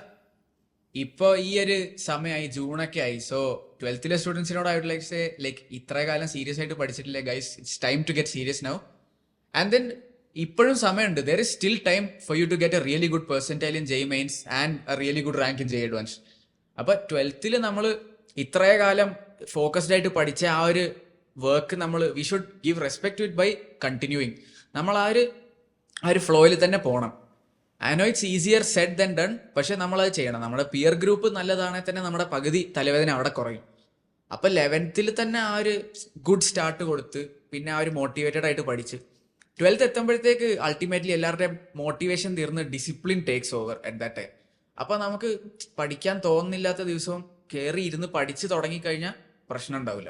ഇപ്പൊ ഈ ഒരു സമയമായി, ജൂണൊക്കെ ആയി. സോ 12th സ്റ്റുഡൻസിനോട് I would like say like ഇത്ര കാലം സീരിയസ് ആയിട്ട് പഠിച്ചിട്ടില്ലേ guys, it's time to get serious now. And then ഇപ്പോഴും സമയമുണ്ട്. There is still time for you to get a really good percentile in JEE Mains and a really good rank in JEE Advanced. അപ്പൊ 12th നമ്മൾ ഇത്രേ കാലം focused ആയിട്ട് പഠിച്ച ആ ഒരു വർക്ക് നമ്മൾ we should give respect to it by continuing. നമ്മൾ ആ ഒരു ഫ്ലോയിൽ തന്നെ പോകണം. I know it's easier said than done, പക്ഷെ നമ്മളത് ചെയ്യണം. നമ്മുടെ പിയർ ഗ്രൂപ്പ് നല്ലതാണെങ്കിൽ തന്നെ നമ്മുടെ പകുതി തലവേദന അവിടെ കുറയും. അപ്പൊ 11th തന്നെ ആ ഒരു ഗുഡ് സ്റ്റാർട്ട് കൊടുത്ത് പിന്നെ ആ ഒരു മോട്ടിവേറ്റഡ് ആയിട്ട് പഠിച്ച് 12th എത്തുമ്പോഴത്തേക്ക് അൾട്ടിമേറ്റ്ലി എല്ലാവരുടെയും മോട്ടിവേഷൻ തീർന്ന് discipline takes over at that time. അപ്പൊ നമുക്ക് പഠിക്കാൻ തോന്നുന്നില്ലാത്ത ദിവസവും കയറി ഇരുന്ന് പഠിച്ച് തുടങ്ങിക്കഴിഞ്ഞാൽ പ്രശ്നം ഉണ്ടാവില്ല.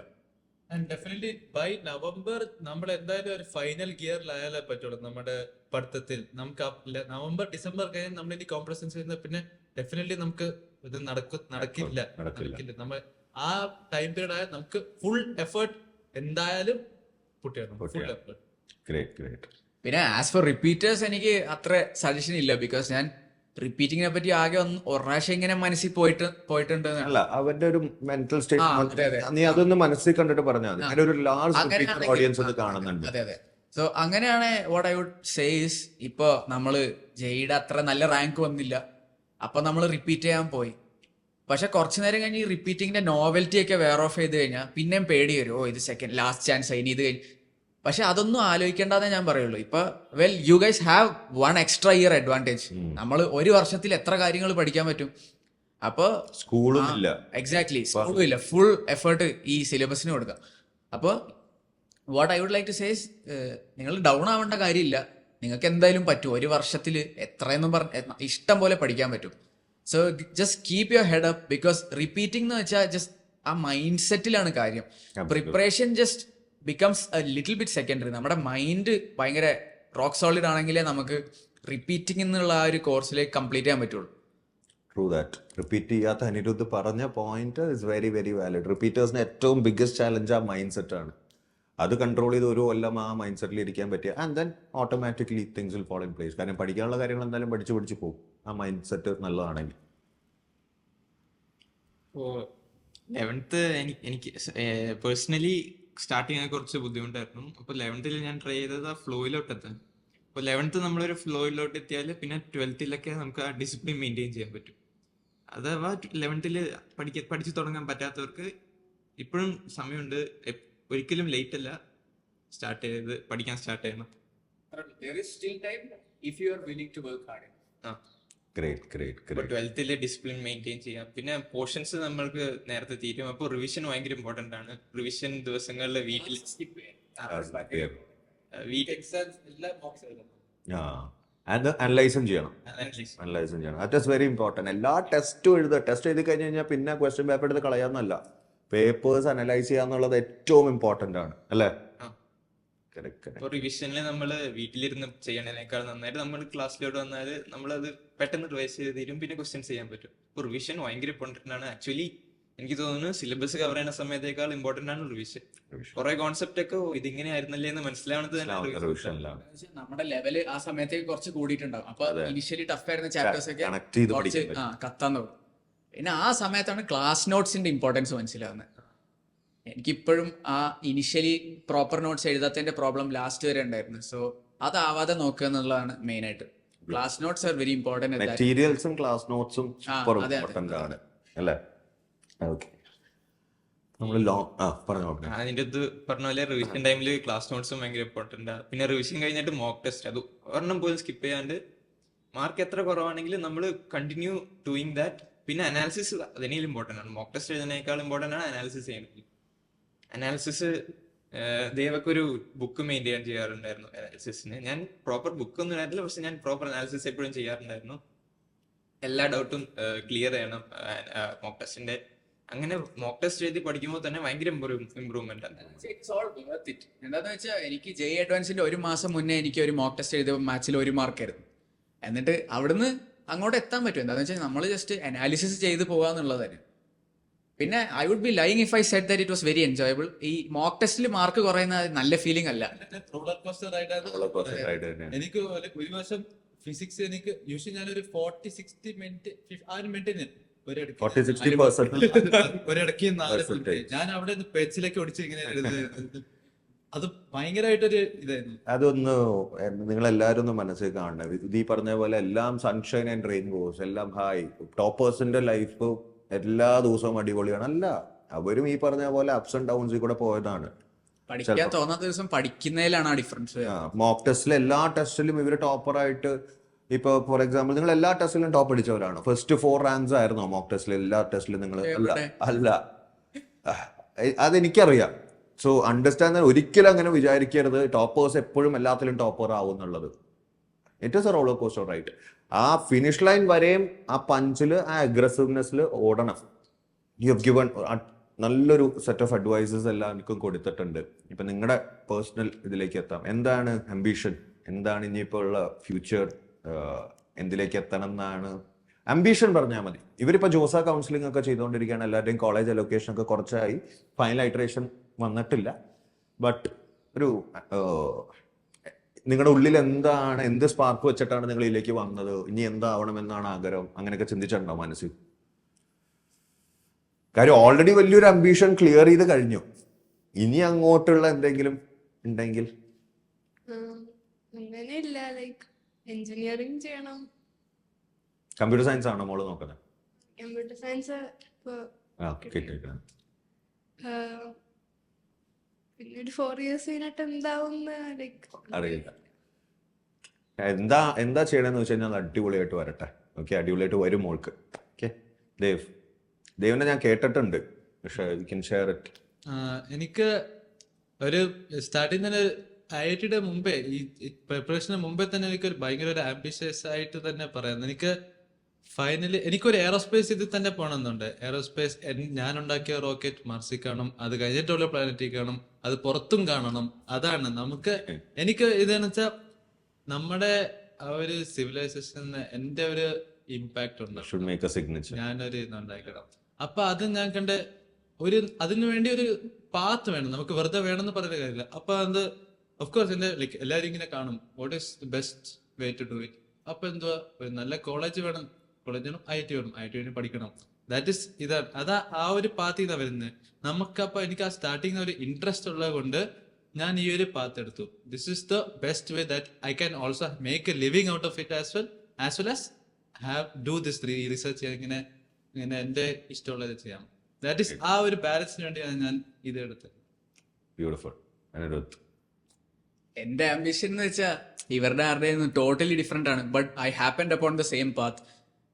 ആൻഡ് ഡെഫിനറ്റ്ലി ബൈ നവംബർ നമ്മൾ എന്തായാലും ഒരു ഫൈനൽ ഗിയറിലായാലേ പറ്റുള്ളൂ നമ്മുടെ പഠിത്തത്തിൽ. നമുക്ക് നവംബർ ഡിസംബർ കഴിഞ്ഞ് നമ്മൾ ഇനി കോംപ്രസൻസ് ചെയ്യുന്ന പിന്നെ ഡെഫിനറ്റ്ലി നമുക്ക് ഇത് നടക്കില്ല. നമ്മൾ ആ ടൈം പീരീഡ് ആയാൽ നമുക്ക് ഫുൾ എഫേർട്ട് എന്തായാലും പുട്ട് ചെയ്യണം. Full effort. പിന്നെ ആസ് ഫോർ റിപ്പീറ്റേഴ്സ് എനിക്ക് അത്ര സജഷൻ ഇല്ല. ബിക്കോസ് ഞാൻ റിപ്പീറ്റിങ്ങിനെ പറ്റി ആകെ ഒരു പ്രാവശ്യം ഇങ്ങനെ മനസ്സിൽ പോയിട്ടുണ്ട്. അല്ല, അവന്റെ ഒരു മെന്റൽ സ്റ്റേറ്റ് നീ അതൊന്ന് മനസ്സിൽ കണ്ടിട്ട് പറഞ്ഞാൽ മതി. ഒരു ലാർജ് ഓഡിയൻസ് അത് കാണുന്നുണ്ട്. അതെ അതെ. സോ അങ്ങനെയാണ് what I would say is, ഇപ്പൊ നമ്മള് ജെയ്ഡ് അത്ര നല്ല റാങ്ക് വന്നില്ല, അപ്പൊ നമ്മൾ റിപ്പീറ്റ് ചെയ്യാൻ പോയി. പക്ഷെ കുറച്ചു നേരം കഴിഞ്ഞ് ഈ റിപ്പീറ്റിങ്ങിന്റെ നോവൽറ്റി ഒക്കെ വെയർ ഓഫ് ചെയ്ത് കഴിഞ്ഞാൽ പിന്നെയും പേടി വരും, ഓ ഇത് സെക്കൻഡ് ലാസ്റ്റ് ചാൻസ് ഇനി ഇത് കഴിഞ്ഞ്. പക്ഷെ അതൊന്നും ആലോചിക്കേണ്ടതേ ഞാൻ പറയുള്ളൂ. ഇപ്പൊ you guys have 1 extra year advantage. നമ്മൾ ഒരു വർഷത്തിൽ എത്ര കാര്യങ്ങൾ പഠിക്കാൻ പറ്റും. അപ്പൊ സ്കൂളും ഇല്ല. എക്സാക്ട്ലി, സ്കൂളും ഇല്ല. ഫുൾ എഫേർട്ട് ഈ സിലബസിന് കൊടുക്കുക. അപ്പോൾ what I would like to says, നിങ്ങൾ ഡൗൺ ആവേണ്ട കാര്യമില്ല. നിങ്ങൾക്ക് എന്തായാലും പറ്റും. ഒരു വർഷത്തിൽ എത്രയെന്നും ഇഷ്ടം പോലെ പഠിക്കാൻ പറ്റും. So just keep your head up. Because repeating എന്ന് വെച്ചാൽ ജസ്റ്റ് ആ മൈൻഡ് സെറ്റിലാണ് കാര്യം. Preparation just becomes A little bit secondary. നമ്മുടെ മൈൻഡ് ഭയങ്കര റോക്ക് സോളിഡ് ആണെങ്കിലേ നമുക്ക് റിപ്പീറ്റിംഗ് എന്നുള്ള ആ ഒരു കോഴ്സിലേക്ക് കംപ്ലീറ്റ് ചെയ്യാൻ പറ്റുള്ളൂ. True that. റിപ്പീറ്റ് ചെയ്യാത്ത അനിരുദ്ധ് പറഞ്ഞ point is very very valid. റിപ്പീറ്റേഴ്സിന് ഏറ്റവും ബിഗ്ഗസ്റ്റ് ചാലഞ്ച് ആ മൈൻഡ് സെറ്റ് ആണ്. അത് കൺട്രോൾ ചെയ്ത് ഒരു കൊല്ലം ആ മൈൻഡ് സെറ്റിൽ ഇരിക്കാൻ പറ്റിയ and then automatically things will fall in place. കാരണം പഠിക്കാനുള്ള കാര്യങ്ങൾ എന്തായാലും പഠിച്ചു പോകും ആ മൈൻഡ് സെറ്റ് നല്ലതാണെങ്കിൽ. ഇപ്പോൾ 11th എനിക്ക് പേഴ്സണലി സ്റ്റാർട്ട് ചെയ്യാൻ കുറച്ച് ബുദ്ധിമുട്ടായിരുന്നു. അപ്പോൾ 11th ഞാൻ ട്രൈ ചെയ്തത് ആ ഫ്ലോയിലോട്ട് എത്താൻ. അപ്പോൾ 11th നമ്മളൊരു ഫ്ലോയിലോട്ട് എത്തിയാൽ പിന്നെ 12th നമുക്ക് ആ ഡിസിപ്ലിൻ മെയിൻറ്റെയിൻ ചെയ്യാൻ പറ്റും. അഥവാ 11th പഠിച്ചു തുടങ്ങാൻ പറ്റാത്തവർക്ക് ഇപ്പോഴും സമയമുണ്ട്. ഒരിക്കലും ലേറ്റ് അല്ല. പഠിക്കാൻ സ്റ്റാർട്ട് ചെയ്യണം. അപ്പോൾ 12th ഡിസിപ്ലിൻ മെയിൻറ്റെയിൻ ചെയ്യാം. പിന്നെ പോർഷൻസ് നമ്മൾക്ക് നേരത്തെ തീരും. അപ്പോൾ റിവിഷൻ ഭയങ്കര ഇമ്പോർട്ടൻ്റ് ആണ്. റിവിഷൻ ദിവസങ്ങളിൽ വീട്ടിൽ അനലൈസും ചെയ്യണം. That is very important. എല്ലാ ടെസ്റ്റും എഴുതുക. ടെസ്റ്റ് എഴുതി കഴിഞ്ഞ് കഴിഞ്ഞാൽ പിന്നെ ക്വസ്റ്റ്യൻ പേപ്പർ എടുത്ത് കളയാന്നല്ല, പേപ്പേഴ്സ് അനലൈസ് ചെയ്യാന്നുള്ളത് ഏറ്റവും ഇമ്പോർട്ടൻ്റ് ആണ്, അല്ലേ? ഇപ്പോൾ റിവിഷനിൽ നമ്മൾ വീട്ടിലിരുന്ന് ചെയ്യണതിനേക്കാൾ നന്നായിട്ട് നമ്മൾ ക്ലാസ്സിലോട്ട് വന്നാൽ നമ്മളത് പെട്ടെന്ന് റിവൈസ് ചെയ്ത് തരും. പിന്നെ ക്വസ്റ്റ്യൻസ് ചെയ്യാൻ പറ്റും. ഇപ്പോൾ റിവിഷൻ ഭയങ്കര ഇമ്പോർട്ടൻ്റ് ആണ്. ആക്ച്വലി എനിക്ക് തോന്നുന്നു സിലബസ് കവർ ചെയ്യുന്ന സമയത്തേക്കാൾ ഇമ്പോർട്ടൻ്റ് ആണ് റിവിഷൻ. കുറെ കോൺസെപ്റ്റ് ഒക്കെ ഇതിങ്ങനെ ആയിരുന്നല്ലേ എന്ന് മനസ്സിലാവുന്നത് നമ്മുടെ ലെവല് ആ സമയത്തേക്ക് കുറച്ച് കൂടിയിട്ടുണ്ടാവും. അപ്പൊ ഇനിഷ്യലി ടഫ് ആയിരുന്ന ചാപ്റ്റേഴ്സ് ഒക്കെ കുറച്ച് കത്താൻ തുടങ്ങും. പിന്നെ ആ സമയത്താണ് ക്ലാസ് നോട്ട്സിന്റെ ഇമ്പോർട്ടൻസ് മനസ്സിലാവുന്നത്. എനിക്കിപ്പോഴും ആ ഇനിഷ്യലി പ്രോപ്പർ നോട്ട്സ് എഴുതാത്തതിന്റെ പ്രോബ്ലം ലാസ്റ്റ് വരെ ഉണ്ടായിരുന്നു. സോ അതാവാതെ നോക്കുക എന്നുള്ളതാണ് മെയിൻ ആയിട്ട്. Class notes are very important. മെറ്റീരിയൽസും ക്ലാസ് നോട്ട്സും സൂപ്പർ അതെ, അതെ. ഇമ്പോർട്ടന്റ് ആണ് അല്ലേ? ഓക്കെ, നമ്മൾ പറഞ്ഞു നോക്കാം. അതിന്റെ ഇത് പറഞ്ഞ പോലെ റിവിഷൻ ടൈമിൽ ക്ലാസ് നോട്ട്സും ഭയങ്കര ഇമ്പോർട്ടന്റ്. പിന്നെ റിവിഷൻ കഴിഞ്ഞിട്ട് മോക്ക് ടെസ്റ്റ്, അത് ഒരെണ്ണം പോലും സ്കിപ്പ് ചെയ്യാണ്ട് മാർക്ക് എത്ര കുറവാണെങ്കിലും നമ്മൾ കണ്ടിന്യൂ ഡൂയിങ് ദാറ്റ്. പിന്നെ അനാലിസിസ് അതിനേലും ഇമ്പോർട്ടന്റ് ആണ്. മോക്ക് ടെസ്റ്റ് എഴുതുന്നതിനേക്കാൾ ഇമ്പോർട്ടന്റ് ആണ് അനാലിസിസ് ചെയ്യുന്നത്. അനാലിസിസ് ദേവക്ക് ഒരു ബുക്ക് മെയിൻറ്റെയിൻ ചെയ്യാറുണ്ടായിരുന്നു അനാലിസിസിന്. ഞാൻ പ്രോപ്പർ ബുക്ക് ഒന്നും ആയിട്ടില്ല, പക്ഷെ ഞാൻ പ്രോപ്പർ അനാലിസിസ് എപ്പോഴും ചെയ്യാറുണ്ടായിരുന്നു. എല്ലാ ഡൗട്ടും ക്ലിയർ ചെയ്യണം മോക്ക് ടെസ്റ്റിന്റെ. അങ്ങനെ മോക്ക് ടെസ്റ്റ് എഴുതി പഠിക്കുമ്പോൾ തന്നെ ഭയങ്കര ഇമ്പ്രൂവ്മെന്റ് ആണ്. എന്താന്ന് വെച്ചാൽ എനിക്ക് ജെ അഡ്വാൻസിന്റെ 1 മാസം മുന്നേ എനിക്ക് ഒരു മോക്ക് ടെസ്റ്റ് എഴുതിയ മാച്ചിൽ 1 മാർക്കായിരുന്നു. എന്നിട്ട് അവിടുന്ന് അങ്ങോട്ട് എത്താൻ പറ്റും. എന്താന്ന് വെച്ചാൽ നമ്മൾ ജസ്റ്റ് അനാലിസിസ് ചെയ്ത് പോകാന്നുള്ളതാണ്. പിന്നെ I would be lying if I said that it was very enjoyable. ഈ മോക്ക് ടെസ്റ്റിൽ മാർക്ക് കുറയുന്ന നല്ല ഫീലിംഗ് അല്ല. റോളർ കോസ്റ്റർ റൈഡാണ്. എനിക്ക് ഒരു വർഷം ഫിസിക്സ് എനിക്ക് യൂഷ്വലി ഞാനൊരു 40-60 മിനിറ്റ് ആ ഒരു മിനിറ്റിന് ഒരിടയ്ക്ക് 4 ഞാൻ അവിടെ പെൻസിലൊക്കെ ഒടിച്ച് ഇങ്ങനെ എഴുതുന്നത്. അത് ഭയങ്കരമായിട്ടൊരു ഇതായിരുന്നു. അതൊന്ന് നിങ്ങൾ എല്ലാവരും ഒന്ന് മനസ്സിൽ കാണണം. ഇത് ഈ പറഞ്ഞ പോലെ എല്ലാം സൺഷൈൻ ആൻഡ് റെയിൻബോസ്, എല്ലാം ഹായ്. ടോപ്പേഴ്സിന്റെ ലൈഫ് എല്ലാ ദിവസവും അടിപൊളിയാണ് അല്ല, അവരും ഈ പറഞ്ഞ പോലെ അപ്സ് ആൻഡ് ഡൗൺസിൽ കൂടെ പോയതാണ്. പഠിക്കാൻ തോന്നാത്ത ദിവസം പഠിക്കുന്നതിലാണ് ആ ഡിഫറൻസ്. മോക്ക് ടെസ്റ്റിൽ എല്ലാ ടെസ്റ്റിലും ഇവര് ടോപ്പറായിട്ട്, ഇപ്പൊ ഫോർ എക്സാമ്പിൾ നിങ്ങൾ എല്ലാ ടെസ്റ്റിലും ടോപ്പ് അടിച്ചവരാണ്. ഫസ്റ്റ് 4 റാങ്ക്സ് ആയിരുന്നോ മോക്ക് ടെസ്റ്റിൽ എല്ലാ ടെസ്റ്റിലും നിങ്ങൾ? അല്ല, അതെനിക്കറിയാം. സോ അണ്ടർസ്റ്റാൻഡ്, ഒരിക്കലും അങ്ങനെ വിചാരിക്കരുത് ടോപ്പേഴ്സ് എപ്പോഴും എല്ലാത്തിലും ടോപ്പർ ആവും എന്നുള്ളത്. It is a roller coaster right. ആ ഫിനിഷ് ലൈൻ വരെയും ആ പഞ്ചില് ആ അഗ്രസീവ്നെസ്സിൽ ഓടണം. യു ഹവ് ഗിവൺ നല്ലൊരു സെറ്റ് ഓഫ് അഡ്വൈസസ് എല്ലാവർക്കും കൊടുത്തിട്ടുണ്ട്. ഇപ്പൊ നിങ്ങളുടെ പേഴ്സണൽ ഇതിലേക്ക് എത്താം. എന്താണ് അംബിഷൻ? എന്താണ് ഇനിയിപ്പോൾ ഉള്ള ഫ്യൂച്ചർ? എന്തിലേക്ക് എത്തണം എന്നാണ് അംബിഷൻ പറഞ്ഞാൽ മതി. ഇവരിപ്പോ ജോസ കൗൺസിലിംഗ് ഒക്കെ ചെയ്തുകൊണ്ടിരിക്കുകയാണ്. എല്ലാവരുടെയും കോളേജ് അലൊക്കേഷൻ ഒക്കെ കുറച്ചായി, ഫൈനൽ ഐറ്ററേഷൻ വന്നിട്ടില്ല. ബട്ട് ഒരു നിങ്ങളുടെ ഉള്ളിൽ എന്താണ്, എന്ത് സ്പാർക്ക് വെച്ചിട്ടാണ് നിങ്ങൾ ഇതിലേക്ക് വന്നത്? ഇനി എന്താവണമെന്നാണ് ആഗ്രഹം? അങ്ങനെയൊക്കെ ചിന്തിച്ചിട്ടുണ്ടോ മനസ്സിൽ? കാര്യം ഓൾറെഡി വലിയൊരു അംബിഷൻ ക്ലിയർ ചെയ്ത് കഴിഞ്ഞു. ഇനി അങ്ങോട്ടുള്ള എന്തെങ്കിലും ഉണ്ടെങ്കിൽ? അങ്ങനെയില്ല, ലൈക്ക് എഞ്ചിനീയറിംഗ് ചെയ്യണം. കമ്പ്യൂട്ടർ സയൻസ് ആണോ മോള് നോക്കുന്നത്? കമ്പ്യൂട്ടർ സയൻസ് പിന്നെ ഒരു 4 years കഴിഞ്ഞിട്ട് എന്താവും ലൈക്ക് അറിയില്ല. എന്താ ചെയ്യണമെന്ന് വെച്ച് കഴിഞ്ഞാൽ അടിപൊളിയായിട്ട് വരട്ടെ. ഓക്കെ, അടിപൊളിയായിട്ട് വരും മോൾക്ക്. ഓക്കെ, ദേവിനെ ഞാൻ കേട്ടിട്ടുണ്ട്, പക്ഷേ യു ക്യാൻ ഷെയർ ഇറ്റ്. എനിക്ക് ഒരു സ്റ്റാർട്ടിങ് തന്നെ IIT മുമ്പേ, ഈ പ്രിപ്പറേഷന് മുമ്പേ തന്നെ എനിക്കൊരു ഭയങ്കര ഒരു ആംബിഷ്യസ് ആയിട്ട് തന്നെ പറയാം. എനിക്ക് ഫൈനലി എനിക്കൊരു എയറോസ്പേസ് ഇതിൽ തന്നെ പോകണമെന്നുണ്ട്. എയറോസ്പേസ് ഞാൻ ഉണ്ടാക്കിയ റോക്കറ്റ് മാർസിൽ കാണും, അത് കഴിഞ്ഞിട്ടുള്ള പ്ലാനറ്റിൽ കാണും, അത് പുറത്തും കാണണം. അതാണ് നമുക്ക്, എനിക്ക് ഇതെന്ന് വെച്ചാൽ നമ്മുടെ ആ ഒരു സിവിലൈസേഷന് എന്റെ ഒരു ഇമ്പാക്ട് ഉണ്ട്. ഞാനൊരു ഇതുണ്ടാക്കണം. അപ്പൊ അത് ഞാൻ കണ്ട അതിനു വേണ്ടി ഒരു പാത്ത് വേണം. നമുക്ക് വെറുതെ വേണമെന്ന് പറയുന്ന കാര്യമില്ല. അപ്പൊ അത് ഓഫ്കോഴ്സ് എന്റെ ലൈക്ക് എല്ലാവരും ഇങ്ങനെ കാണും, what is the best way to do it. അപ്പൊ എന്തുവാ, ഒരു നല്ല കോളേജ് വേണം, കോളേജ് വേണം, IIT വേണം, IIT വേണ്ടി പഠിക്കണം. ദാറ്റ് ഇസ് ഇതാണ്, അതാ ആ ഒരു പാത്ത് ഇതാ വരുന്നത്. നമുക്കപ്പൊ എനിക്ക് ആ സ്റ്റാർട്ടിങ് ഒരു ഇൻട്രസ്റ്റ് ഉള്ളത് കൊണ്ട് ഞാൻ ഈ ഒരു പാത്ത് എടുത്തു. This is the best way that I can also make A living out of it as well as have do this research. ഇങ്ങനെ എന്റെ ഇഷ്ടമുള്ളത് ചെയ്യാം. ദാറ്റ് ഇസ് ആ ഒരു ബാലൻസിന് വേണ്ടിയാണ് ഞാൻ ഇത് എടുത്തത്. ബ്യൂട്ടിഫുൾ. എന്റെ ആംബിഷൻ എന്ന് വെച്ചാൽ ഇവരുടെ ആരുടെയും ടോട്ടലി ഡിഫറെന്റ് ആണ്. But I happened upon the same path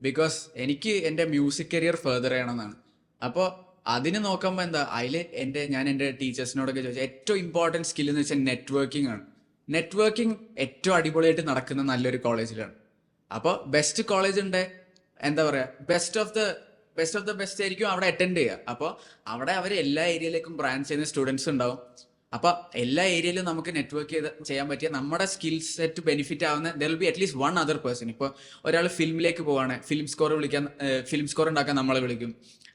because എനിക്ക് എന്റെ മ്യൂസിക് കരിയർ ഫെർദർ ചെയ്യണമെന്നാണ്. അപ്പോൾ അതിന് നോക്കുമ്പോൾ എന്താ, ഞാൻ എൻ്റെ ടീച്ചേഴ്സിനോടൊക്കെ ചോദിച്ചാൽ ഏറ്റവും ഇമ്പോർട്ടൻറ്റ് സ്കിൽ എന്ന് വെച്ചാൽ നെറ്റ്വർക്കിംഗ് ആണ്. നെറ്റ്വർക്കിംഗ് ഏറ്റവും അടിപൊളിയായിട്ട് നടക്കുന്ന നല്ലൊരു കോളേജിലാണ്. അപ്പോൾ ബെസ്റ്റ് കോളേജ് ഉണ്ട്, എന്താ പറയുക, ബെസ്റ്റ് ഓഫ് ദ ബെസ്റ്റ് ആയിരിക്കും അവിടെ അറ്റൻഡ് ചെയ്യുക. അപ്പോൾ അവിടെ അവർ എല്ലാ ഏരിയയിലേക്കും ബ്രാഞ്ച് ചെയ്യുന്ന സ്റ്റുഡൻസ് ഉണ്ടാവും. അപ്പൊ എല്ലാ ഏരിയയിലും നമുക്ക് നെറ്റ്വർക്ക് ചെയ്യാൻ പറ്റിയ നമ്മുടെ സ്കിൽ സെറ്റ് ബെനിഫിറ്റ് ആവുന്ന there will be at least one other person. ഇപ്പോൾ ഒരാൾ ഫിലിമിലേക്ക് പോവാണ്, ഫിലിം സ്കോർ ഉണ്ടാക്കാൻ നമ്മളെ വിളിക്കും.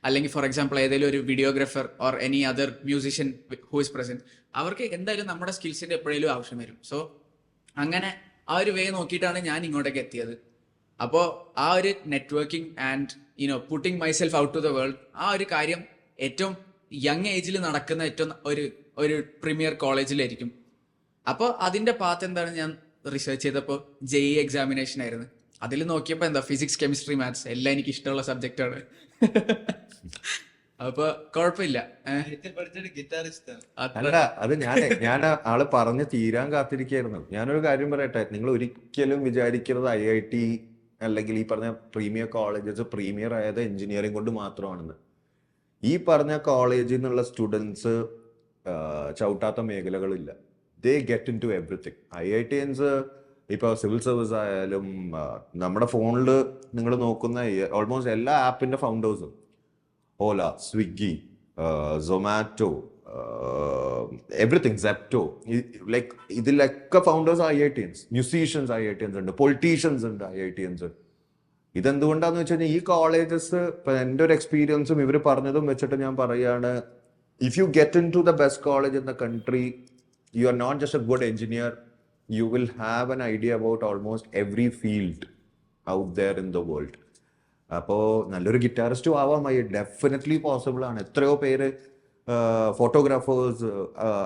അല്ലെങ്കിൽ ഫോർ എക്സാമ്പിൾ ഏതെങ്കിലും ഒരു videographer or any other musician who is present, അവർക്ക് എന്തായാലും നമ്മുടെ സ്കിൽസിന്റെ എപ്പോഴേലും ആവശ്യം വരും. സോ അങ്ങനെ ആ ഒരു വേ നോക്കിയിട്ടാണ് ഞാൻ ഇങ്ങോട്ടേക്ക് എത്തിയത്. അപ്പോൾ ആ ഒരു networking and putting myself out to the world, ആ ഒരു കാര്യം ഏറ്റവും യങ് ഏജിൽ നടക്കുന്ന ഏറ്റവും ഒരു പ്രീമിയർ കോളേജിലായിരിക്കും. അപ്പോൾ അതിന്റെ പാത്ത് എന്താണ്, ഞാൻ റിസർച്ച് ചെയ്തപ്പോൾ JEE എക്സാമിനേഷൻ ആയിരുന്നു. അതിൽ നോക്കിയപ്പോൾ എന്താ ഫിസിക്സ്, കെമിസ്ട്രി, മാത്സ് എല്ലാം എനിക്ക് ഇഷ്ടമുള്ള സബ്ജക്റ്റാണ്. അപ്പൊ കുഴപ്പമില്ല. പഠിച്ചിട്ട് ഗിറ്റാറിസ്റ്റ് അല്ല, അത് ഞാൻ ആള് പറഞ്ഞ് തീരാൻ കാത്തിരിക്കായിരുന്നു. ഞാനൊരു കാര്യം പറയട്ടെ, നിങ്ങൾ ഒരിക്കലും വിചാരിക്കരുത് IIT അല്ലെങ്കിൽ ഈ പറഞ്ഞ പ്രീമിയർ കോളേജസ് പ്രീമിയർ ആയത് എഞ്ചിനീയറിംഗ് കൊണ്ട് മാത്രമാണെന്ന്. ഈ പറഞ്ഞ കോളേജിൽ നിന്നുള്ള സ്റ്റുഡൻസ് ചവിട്ടാത്ത മേഖലകളില്ല. They get into everything. IITians ഇപ്പോൾ സിവിൽ സർവീസ് ആയാലും നമ്മുടെ ഫോണിൽ നിങ്ങൾ നോക്കുന്ന ഓൾമോസ്റ്റ് എല്ലാ ആപ്പിന്റെ ഫൗണ്ടേഴ്സും ഓല, സ്വിഗ്ഗി, സൊമാറ്റോ, എവറിത്തിങ്, സെപ്റ്റോ, ലൈക്ക് ഇതിലൊക്കെ ഫൗണ്ടേഴ്സ് IITians. മ്യൂസീഷ്യൻസ് IITians ഉണ്ട്, പൊളിറ്റീഷ്യൻസ് ഉണ്ട് IITians. ഇതെന്തുകൊണ്ടാന്ന് വെച്ച് കഴിഞ്ഞാൽ ഈ കോളേജസ് ഇപ്പൊ എൻ്റെ ഒരു എക്സ്പീരിയൻസും ഇവർ പറഞ്ഞതും വെച്ചിട്ട് ഞാൻ പറയാണ്, if you get into the best college in the country, you are not just a good engineer, you will have an idea about almost every field out there in the world. അപ്പോൾ നല്ലൊരു ഗിറ്റാറിസ്റ്റും ആവാം. Definitely possible ആണ്. എത്രയോ പേര് photographers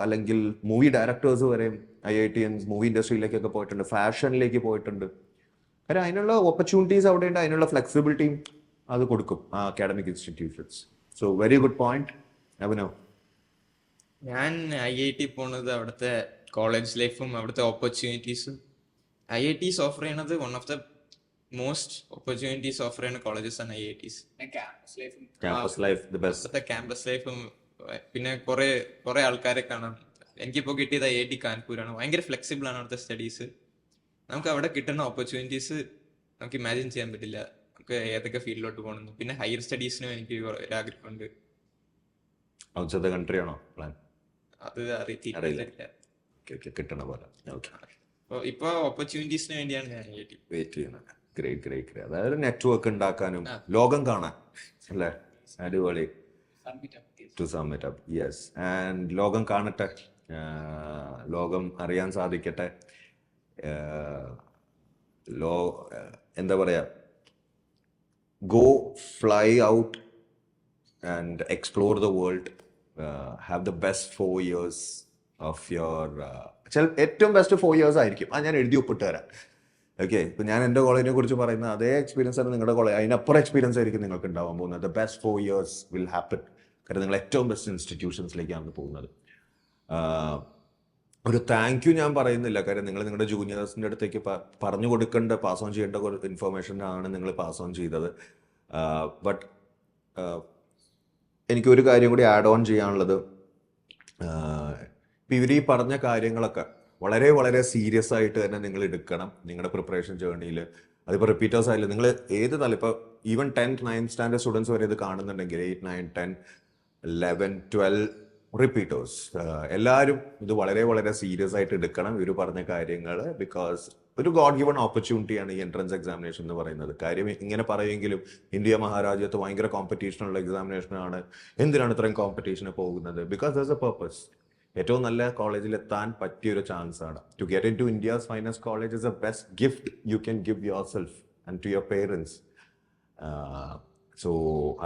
അല്ലെങ്കിൽ movie directors വരെയും IITians movie ഇൻഡസ്ട്രിയിലേക്കൊക്കെ പോയിട്ടുണ്ട്, ഫാഷനിലേക്ക് പോയിട്ടുണ്ട്. കാരണം അതിനുള്ള ഓപ്പർച്യൂണിറ്റീസ് അവിടെ ഉണ്ട്, അതിനുള്ള ഫ്ലെക്സിബിലിറ്റിയും അത് കൊടുക്കും ആ academic institutions. So very good point Abhinav. ഞാൻ IIT പോണത് അവിടുത്തെ കോളേജ് ലൈഫും അവിടുത്തെ ഓപ്പർച്യൂണിറ്റീസും. IITs ഓഫർ ചെയ്യണത് one of the most opportunities offer ചെയ്യുന്ന കോളേജസ് ആണ് IITs. Campus life the best. അവിടുത്തെ ക്യാമ്പസ് ലൈഫും പിന്നെ കുറെ ആൾക്കാരെ കാണാം. എനിക്കിപ്പോൾ കിട്ടിയത് IIT കാൺപൂരാണ്. ഭയങ്കര ഫ്ലെക്സിബിൾ ആണ് അവിടുത്തെ സ്റ്റഡീസ്. നമുക്ക് അവിടെ കിട്ടുന്ന ഓപ്പർച്യൂണിറ്റീസ് നമുക്ക് ഇമാജിൻ ചെയ്യാൻ പറ്റില്ല. നമുക്ക് ഏതൊക്കെ ഫീൽഡിലോട്ട് പോകണമെന്ന്. പിന്നെ ഹയർ സ്റ്റഡീസിനും എനിക്ക് ഒരു ആഗ്രഹമുണ്ട്. ഔട്ട്സൈഡ് ദ കൺട്രി ആണോ പ്ലാൻ? അത് അറിയില്ല. കിട്ടണ പോലെ ഇപ്പൊ ഓപ്പർച്യൂണിറ്റീസിന് വേണ്ടിയാണ് ഞാൻ IIT വെയിറ്റ് ചെയ്യുന്നത്. ഗ്രേറ്റ്. അതായത് നെറ്റ്വർക്ക് ഉണ്ടാക്കാനും ലോകം കാണാൻ അല്ലേ? അടിപൊളി. To sum it up. Yes. And ലോകം കാണട്ടെ, ലോകം അറിയാൻ സാധിക്കട്ടെ. എന്താ പറയാ, go fly out and explore the world. Have the best 4 years of your ഏറ്റവും ബെസ്റ്റ് 4 years ആയിരിക്കും. ഞാൻ എഴുതി ഒപ്പിട്ട് തരാം. ഓക്കെ, ഇപ്പം ഞാൻ എൻ്റെ കോളേജിനെ കുറിച്ച് പറയുന്ന അതേ എക്സ്പീരിയൻസ് ആണ് നിങ്ങളുടെ കോളേജ്, അതിനപ്പുറം എക്സ്പീരിയൻസ് ആയിരിക്കും നിങ്ങൾക്ക് ഉണ്ടാവാൻ പോകുന്നത്. The best 4 years will happen. കാരണം നിങ്ങൾ ഏറ്റവും ബെസ്റ്റ് ഇൻസ്റ്റിറ്റ്യൂഷൻസിലേക്കാണ് പോകുന്നത്. ഒരു താങ്ക് യു ഞാൻ പറയുന്നില്ല, കാര്യം നിങ്ങൾ നിങ്ങളുടെ ജൂനിയേഴ്സിൻ്റെ അടുത്തേക്ക് പറഞ്ഞു കൊടുക്കേണ്ട, പാസ് ഓൺ ചെയ്യേണ്ട ഒരു ഇൻഫർമേഷനാണ് നിങ്ങൾ പാസ് ഓൺ ചെയ്തത്. ബട്ട് എനിക്കൊരു കാര്യം കൂടി ആഡ് ഓൺ ചെയ്യാനുള്ളത്, ഇപ്പം ഇവർ ഈ പറഞ്ഞ കാര്യങ്ങളൊക്കെ വളരെ വളരെ സീരിയസ് ആയിട്ട് തന്നെ നിങ്ങൾ എടുക്കണം നിങ്ങളുടെ പ്രിപ്പറേഷൻ ജേർണിയിൽ. അതിപ്പോൾ റിപ്പീറ്റേഴ്സ് ആയില്ല, നിങ്ങൾ ഏത് തലം, ഇപ്പോൾ even 10th 9th standard students വരെ ഇത് കാണുന്നുണ്ടെങ്കിൽ 8, 9, 10, 11, 12 റിപ്പീറ്റേഴ്സ് എല്ലാവരും ഇത് വളരെ വളരെ സീരിയസ് ആയിട്ട് എടുക്കണം ഇവർ പറഞ്ഞ കാര്യങ്ങൾ. ബിക്കോസ് ഒരു ഗോഡ് ഗിവൺ ഓപ്പർച്യൂണിറ്റിയാണ് ഈ എൻട്രൻസ് എക്സാമിനേഷൻ എന്ന് പറയുന്നത്. കാര്യം ഇങ്ങനെ പറയുമെങ്കിലും ഇന്ത്യ മഹാരാജ്യത്ത് ഭയങ്കര കോമ്പറ്റീഷനുള്ള എക്സാമിനേഷനാണ്. എന്തിനാണ് ഇത്രയും കോമ്പറ്റീഷന് പോകുന്നത്? Because there is a purpose. ഏറ്റവും നല്ല കോളേജിൽ എത്താൻ പറ്റിയൊരു ചാൻസ് ആണ്. To get into India's finest college is a best gift you can give yourself and to your parents. So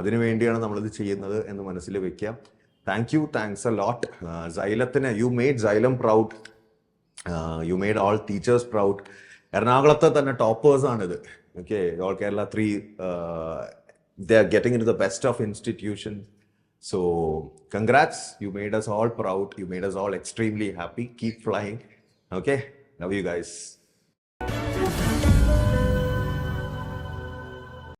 അതിനു വേണ്ടിയാണ് നമ്മളിത് ചെയ്യുന്നത് എന്ന് മനസ്സിൽ വെക്കാം. Thanks a lot. സൈലത്തിന് you made Xylem proud, you made all teachers proud. എറണാകുളത്തെ തന്നെ ടോപ്പേഴ്സാണിത്. Okay, all Kerala 3 they are getting into the best of institutions. So congrats, you made us all proud, you made us all extremely happy. Keep flying. Okay, love you guys.